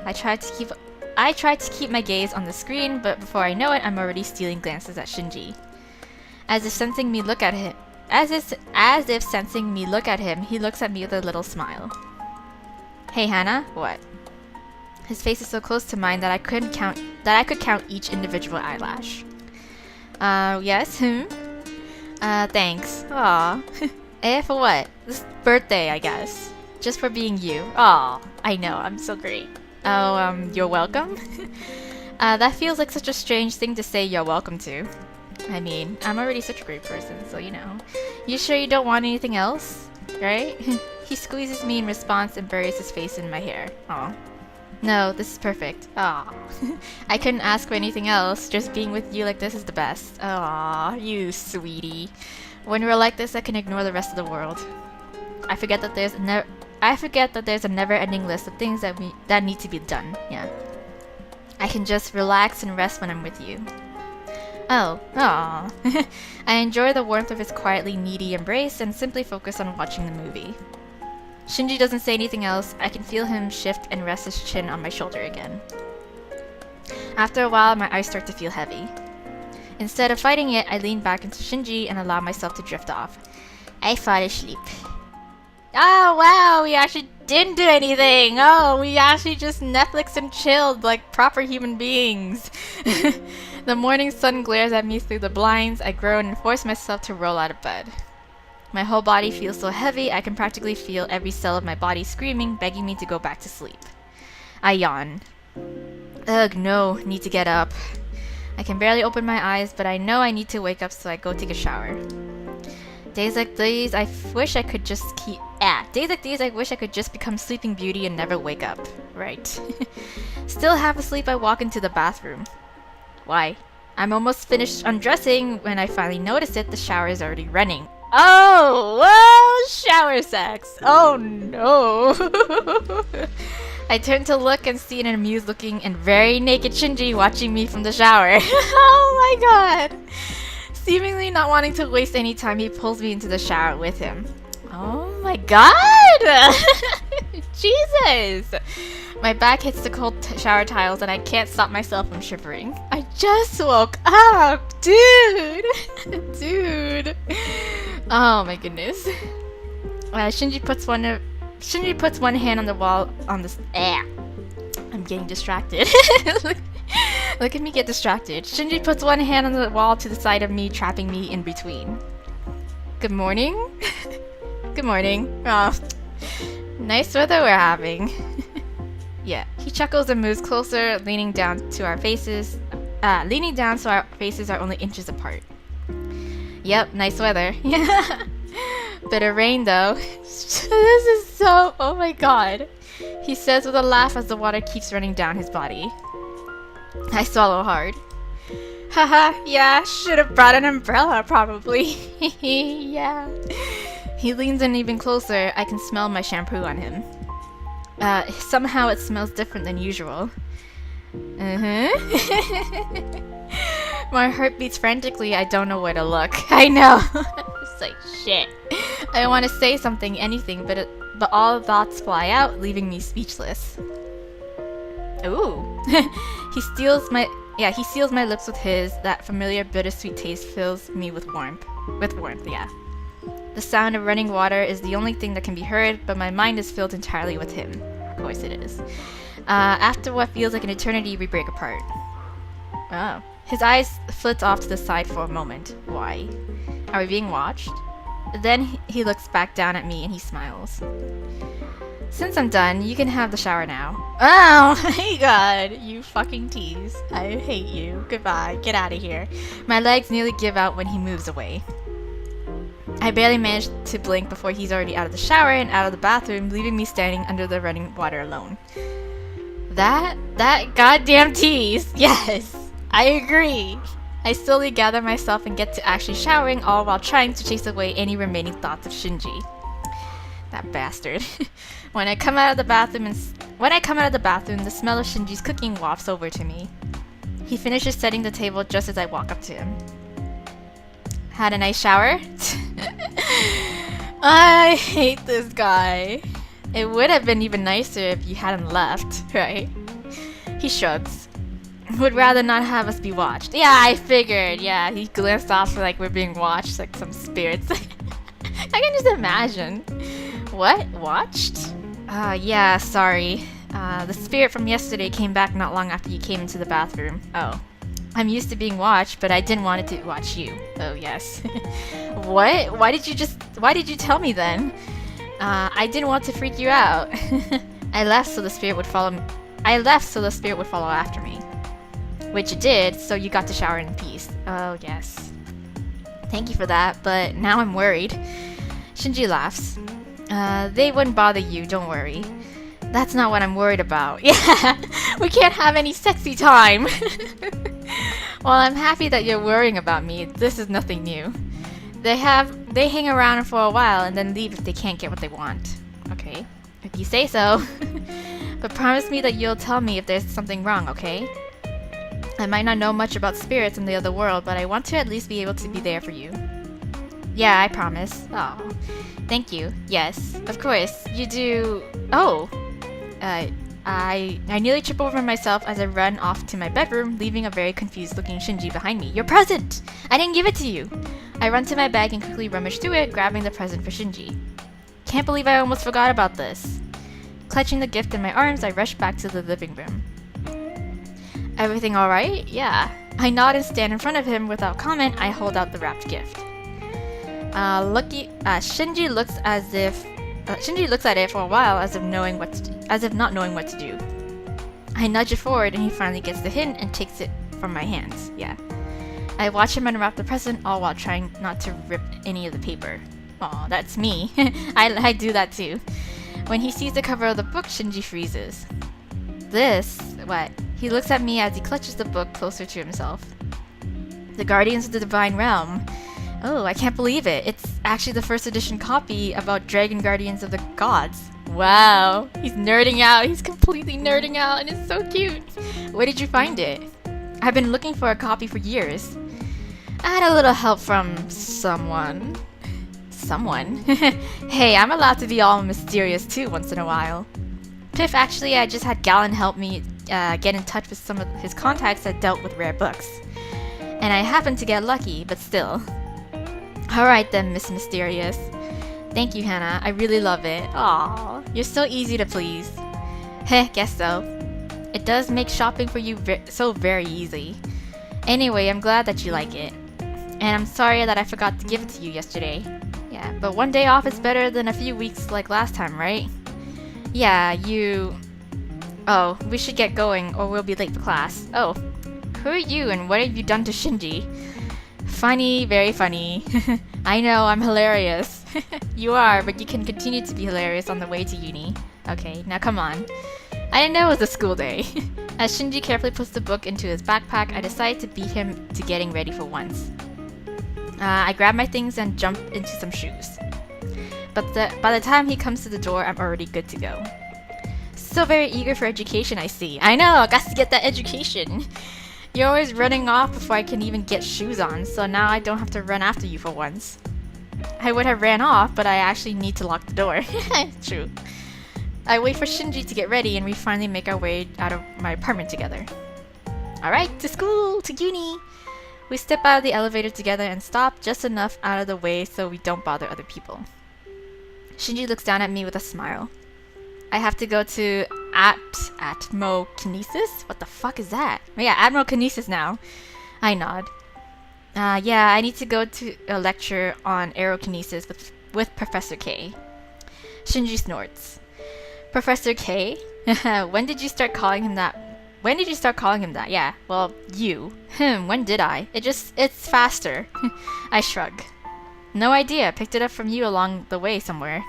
I try to keep my gaze on the screen, but before I know it, I'm already stealing glances at Shinji. As if sensing me look at him, he looks at me with a little smile. Hey Hannah, what? His face is so close to mine that I could count each individual eyelash. Yes, thanks. Aw. For what? This birthday, I guess. Just for being you. Aw, I know, I'm so great. Oh, you're welcome? That feels like such a strange thing to say you're welcome to. I mean, I'm already such a great person, so you know. You sure you don't want anything else? Right? He squeezes me in response and buries his face in my hair. Aw. No, this is perfect. Aw. I couldn't ask for anything else. Just being with you like this is the best. Aw, you sweetie. When we're like this, I can ignore the rest of the world. I forget that there's a never-ending list of things that need to be done. Yeah. I can just relax and rest when I'm with you. Oh, aw. I enjoy the warmth of his quietly needy embrace and simply focus on watching the movie. Shinji doesn't say anything else. I can feel him shift and rest his chin on my shoulder again. After a while, my eyes start to feel heavy. Instead of fighting it, I lean back into Shinji and allow myself to drift off. I fall asleep. Oh wow, we actually didn't do anything! Oh, we actually just Netflix and chilled like proper human beings. The morning sun glares at me through the blinds. I groan and force myself to roll out of bed. My whole body feels so heavy, I can practically feel every cell of my body screaming, begging me to go back to sleep. I yawn. Ugh, no, need to get up. I can barely open my eyes, but I know I need to wake up, so I go take a shower. Days like these, I wish I could just become Sleeping Beauty and never wake up. Right. Still half asleep, I walk into the bathroom. Why? I'm almost finished undressing when I finally notice it. The shower is already running. Oh, whoa, shower sex. Oh no. I turn to look and see an amused looking and very naked Shinji watching me from the shower. Oh my god. Seemingly not wanting to waste any time, he pulls me into the shower with him. Oh my god! Jesus! My back hits the cold shower tiles and I can't stop myself from shivering. I just woke up! Dude! Dude! Oh my goodness. Shinji puts one hand on the wall on this. I'm getting distracted. Look at me get distracted. Shinji puts one hand on the wall to the side of me, trapping me in between. Good morning? Good morning. Oh, nice weather we're having. Yeah, he chuckles and moves closer, leaning down so our faces are only inches apart. Yep, nice weather. Yeah. Bit of rain though. This is so... Oh my god. He says with a laugh as the water keeps running down his body. I swallow hard. Haha, yeah, should have brought an umbrella, probably. Yeah. He leans in even closer. I can smell my shampoo on him. Somehow it smells different than usual. My heart beats frantically. I don't know where to look. I know. It's like, shit. I want to say something, anything, but all thoughts fly out, leaving me speechless. Ooh. He seals my lips with his. That familiar bittersweet taste fills me with warmth. Yeah. The sound of running water is the only thing that can be heard, but my mind is filled entirely with him. Of course it is. After what feels like an eternity, we break apart. Oh. His eyes flit off to the side for a moment. Why? Are we being watched? Then he looks back down at me and he smiles. Since I'm done, you can have the shower now. Oh my god, you fucking tease. I hate you. Goodbye. Get out of here. My legs nearly give out when he moves away. I barely manage to blink before he's already out of the shower and out of the bathroom, leaving me standing under the running water alone. That goddamn tease. Yes, I agree. I slowly gather myself and get to actually showering, all while trying to chase away any remaining thoughts of Shinji. That bastard. When I come out of the bathroom, the smell of Shinji's cooking wafts over to me. He finishes setting the table just as I walk up to him. Had a nice shower? I hate this guy. It would have been even nicer if you hadn't left, right? He shrugs. Would rather not have us be watched. Yeah, I figured. Yeah, he glanced off like we're being watched, like some spirits. I can just imagine. What? Watched? Yeah, sorry. The spirit from yesterday came back not long after you came into the bathroom. Oh. I'm used to being watched, but I didn't want it to watch you. Oh, yes. What? Why did you tell me then? I didn't want to freak you out. I left so the spirit would follow after me. Which it did, so you got to shower in peace. Oh, yes. Thank you for that, but now I'm worried. Shinji laughs. They wouldn't bother you, don't worry. That's not what I'm worried about. Yeah, we can't have any sexy time. Well, I'm happy that you're worrying about me. This is nothing new. They hang around for a while and then leave if they can't get what they want. Okay, if you say so. But promise me that you'll tell me if there's something wrong, okay? I might not know much about spirits in the other world, but I want to at least be able to be there for you. Yeah, I promise. Oh, thank you. Yes, of course. You do... Oh! I nearly trip over myself as I run off to my bedroom, leaving a very confused-looking Shinji behind me. Your present! I didn't give it to you! I run to my bag and quickly rummage through it, grabbing the present for Shinji. Can't believe I almost forgot about this. Clutching the gift in my arms, I rush back to the living room. Everything alright? Yeah. I nod and stand in front of him. Without comment, I hold out the wrapped gift. Shinji looks at it for a while as if not knowing what to do. I nudge it forward and he finally gets the hint and takes it from my hands. Yeah. I watch him unwrap the present, all while trying not to rip any of the paper. Aw, that's me. I do that too. When he sees the cover of the book, Shinji freezes. This? What? He looks at me as he clutches the book closer to himself. The Guardians of the Divine Realm. Oh, I can't believe it. It's actually the first edition copy about Dragon Guardians of the Gods. Wow. He's nerding out. He's completely nerding out and it's so cute. Where did you find it? I've been looking for a copy for years. I had a little help from someone. Someone? Hey, I'm allowed to be all mysterious too once in a while. Piff, actually, I just had Galen help me get in touch with some of his contacts that dealt with rare books. And I happened to get lucky, but still. Alright then, Miss Mysterious. Thank you, Hannah. I really love it. Aww, you're so easy to please. Heh, guess so. It does make shopping for you so very easy. Anyway, I'm glad that you like it. And I'm sorry that I forgot to give it to you yesterday. Yeah, but one day off is better than a few weeks like last time, right? Yeah, you... Oh, we should get going or we'll be late for class. Oh, who are you and what have you done to Shinji? Funny, very funny. I know, I'm hilarious. You are, but you can continue to be hilarious on the way to uni. Okay, now come on. I didn't know it was a school day. As Shinji carefully puts the book into his backpack, I decide to beat him to getting ready for once. I grab my things and jump into some shoes. But by the time he comes to the door, I'm already good to go. So very eager for education, I see. I know, got to get that education. You're always running off before I can even get shoes on, so now I don't have to run after you for once. I would have ran off, but I actually need to lock the door. True. I wait for Shinji to get ready and we finally make our way out of my apartment together. Alright, to school, to uni! We step out of the elevator together and stop just enough out of the way so we don't bother other people. Shinji looks down at me with a smile. I have to go to Atmokinesis? What the fuck is that? Oh yeah, Atmokinesis now. I nod. Yeah, I need to go to a lecture on aerokinesis with Professor K. Shinji snorts. Professor K? When did you start calling him that? When did you start calling him that? Yeah, well, you. When did I? It's faster. I shrug. No idea, picked it up from you along the way somewhere.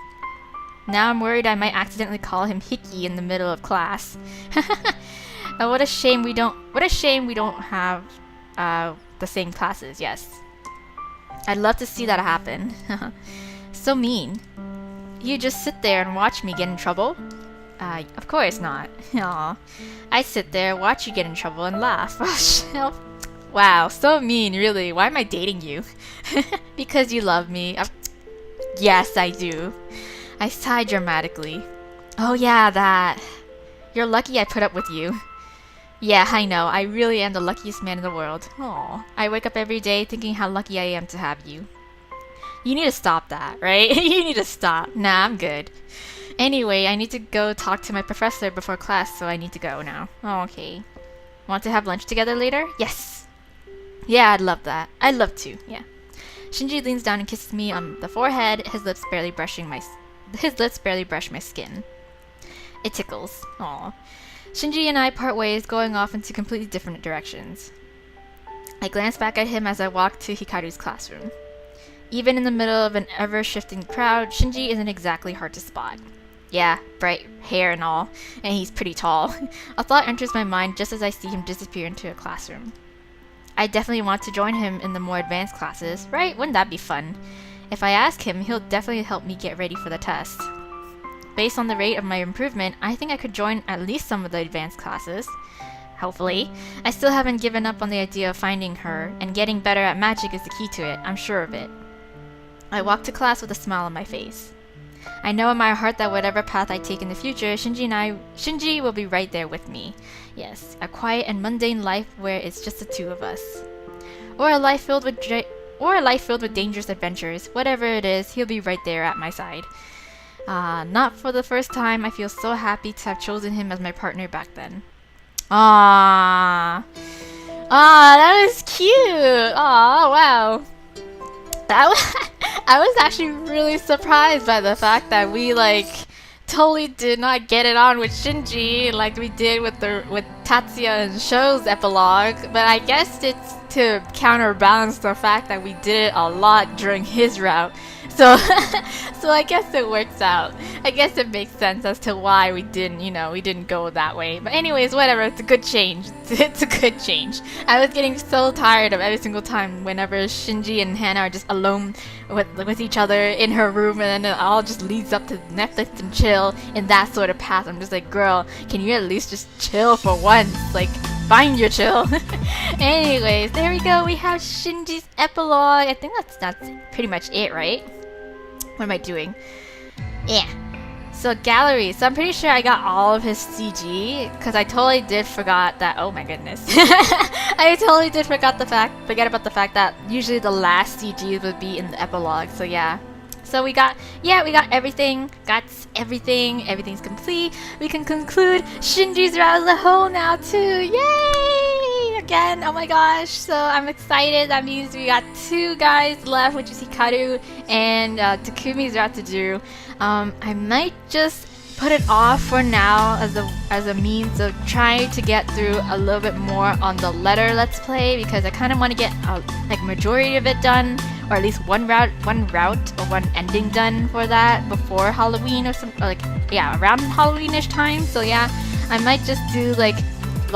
Now I'm worried I might accidentally call him Hickey in the middle of class. What a shame we don't have the same classes, yes. I'd love to see that happen. So mean. You just sit there and watch me get in trouble? Of course not. Aw. I sit there, watch you get in trouble, and laugh. Wow, so mean, really. Why am I dating you? Because you love me. Yes, I do. I sigh dramatically. Oh yeah, that. You're lucky I put up with you. Yeah, I know. I really am the luckiest man in the world. Aw. I wake up every day thinking how lucky I am to have you. You need to stop that, right? You need to stop. Nah, I'm good. Anyway, I need to go talk to my professor before class, so I need to go now. Oh, okay. Want to have lunch together later? Yes! Yeah, I'd love that. I'd love to, yeah. Shinji leans down and kisses me on the forehead, his lips barely brush my skin. It tickles. Aw. Shinji and I part ways, going off into completely different directions. I glance back at him as I walk to Hikaru's classroom. Even in the middle of an ever-shifting crowd, Shinji isn't exactly hard to spot. Yeah, bright hair and all, and he's pretty tall. A thought enters my mind just as I see him disappear into a classroom. I definitely want to join him in the more advanced classes, right? Wouldn't that be fun? If I ask him, he'll definitely help me get ready for the test. Based on the rate of my improvement, I think I could join at least some of the advanced classes. Hopefully. I still haven't given up on the idea of finding her, and getting better at magic is the key to it, I'm sure of it. I walk to class with a smile on my face. I know in my heart that whatever path I take in the future, Shinji will be right there with me. Yes, a quiet and mundane life where it's just the two of us. Or a life filled with dangerous adventures. Whatever it is, he'll be right there at my side. Not for the first time, I feel so happy to have chosen him as my partner back then. That was cute! Wow. I was actually really surprised by the fact that we totally did not get it on with Shinji like we did with Tatsuya and Shou's epilogue, but I guess it's to counterbalance the fact that we did it a lot during his route. So I guess it works out. I guess it makes sense as to why we didn't go that way. But anyways, whatever, it's a good change. It's a good change. I was getting so tired of every single time whenever Shinji and Hannah are just alone with each other in her room, and then it all just leads up to Netflix and chill in that sort of path. I'm just like, girl, can you at least just chill for once? Find your chill. Anyways, there we go. We have Shinji's epilogue. I think that's pretty much it, right? What am I doing? Yeah. So gallery. So I'm pretty sure I got all of his CG because I totally did forgot that. Oh my goodness. I totally did forget about the fact that usually the last CG would be in the epilogue. So yeah. So we got everything. Everything's complete. We can conclude Shinji's route as a whole now too. Yay! Again, oh my gosh. So I'm excited. That means we got 2 guys left, which is Hikaru and Takumi's route to do. I might just put it off for now as a means of trying to get through a little bit more on the letter let's play, because I kind of want to get majority of it done, or at least one route or one ending done for that before Halloween or around Halloweenish time. So yeah, I might just do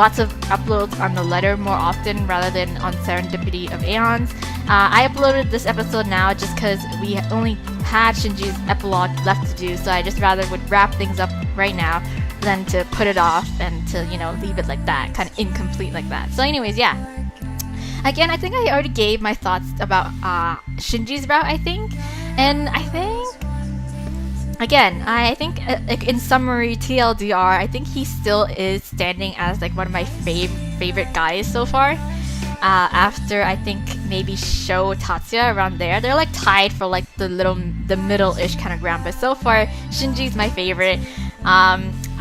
lots of uploads on the letter more often rather than on Serendipity of Aeons. I uploaded this episode now just because we only had Shinji's epilogue left to do, so I just rather would wrap things up right now than to put it off and to, you know, leave it like that, kind of incomplete like that. So anyways, yeah. Again, I think I already gave my thoughts about Shinji's route, I think. And I think, again, I think like in summary, TLDR, I think he still is standing as like one of my favorite guys so far. After I think maybe Sho Tatsuya around there, they're like tied for like the middle-ish kind of ground. But so far, Shinji's my favorite.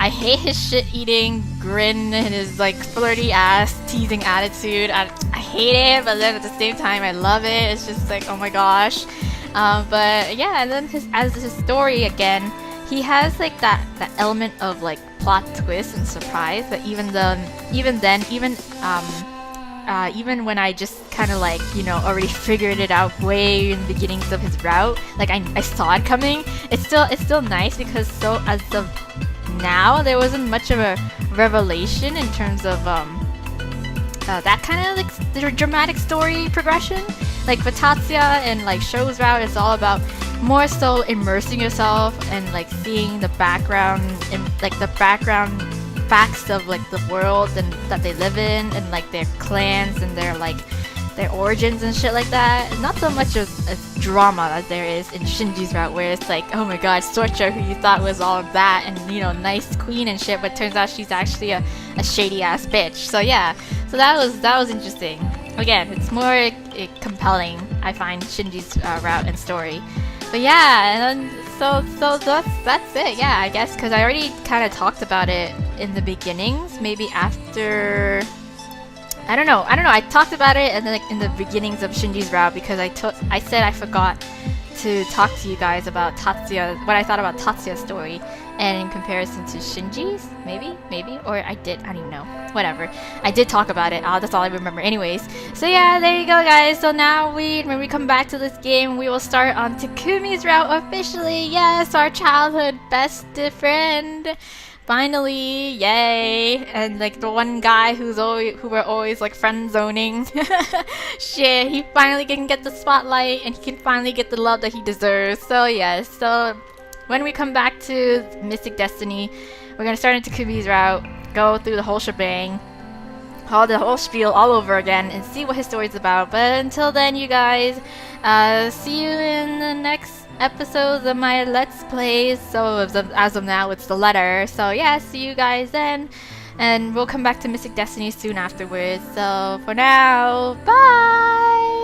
I hate his shit-eating grin and his like flirty ass teasing attitude. I hate it, but then at the same time I love it. It's just like, oh my gosh. But yeah, and then as his story again, he has like that element of like plot twist and surprise. But even when I just kind of like, you know, already figured it out way in the beginnings of his route, like I saw it coming. It's still nice because so as of now there wasn't much of a revelation in terms of that kind of like the dramatic story progression. Like for Tatsuya and like Sho's route, it's all about more so immersing yourself and like seeing the background and like the background facts of like the world and that they live in and like their clans and their like their origins and shit like that. Not so much of a drama as there is in Shinji's route, where it's like, oh my god, Sorcha, who you thought was all of that and, you know, nice queen and shit, but turns out she's actually a shady ass bitch. So yeah, so that was interesting. Again, it's more compelling, I find, Shinji's route and story. But yeah, and then so that's it. Yeah, I guess because I already kind of talked about it in the beginnings. Maybe after, I don't know. I talked about it and then like in the beginnings of Shinji's route because I said I forgot to talk to you guys about Tatsuya, what I thought about Tatsuya's story, and in comparison to Shinji's, maybe, or I don't even know. Whatever. I did talk about it. That's all I remember. Anyways, so yeah, there you go, guys. So now when we come back to this game, we will start on Takumi's route officially. Yes, our childhood best friend. Finally, yay! And like the one guy who we're always like friend zoning. Shit, he finally can get the spotlight and he can finally get the love that he deserves. So yes, so when we come back to Mystic Destiny, we're gonna start in Takumi's route, go through the whole shebang, the whole spiel all over again, and see what his story's about. But until then, you guys, see you in the next episodes of my Let's Plays. So as of now, it's the letter. So yeah, see you guys then, and we'll come back to Mystic Destiny soon afterwards. So for now, bye!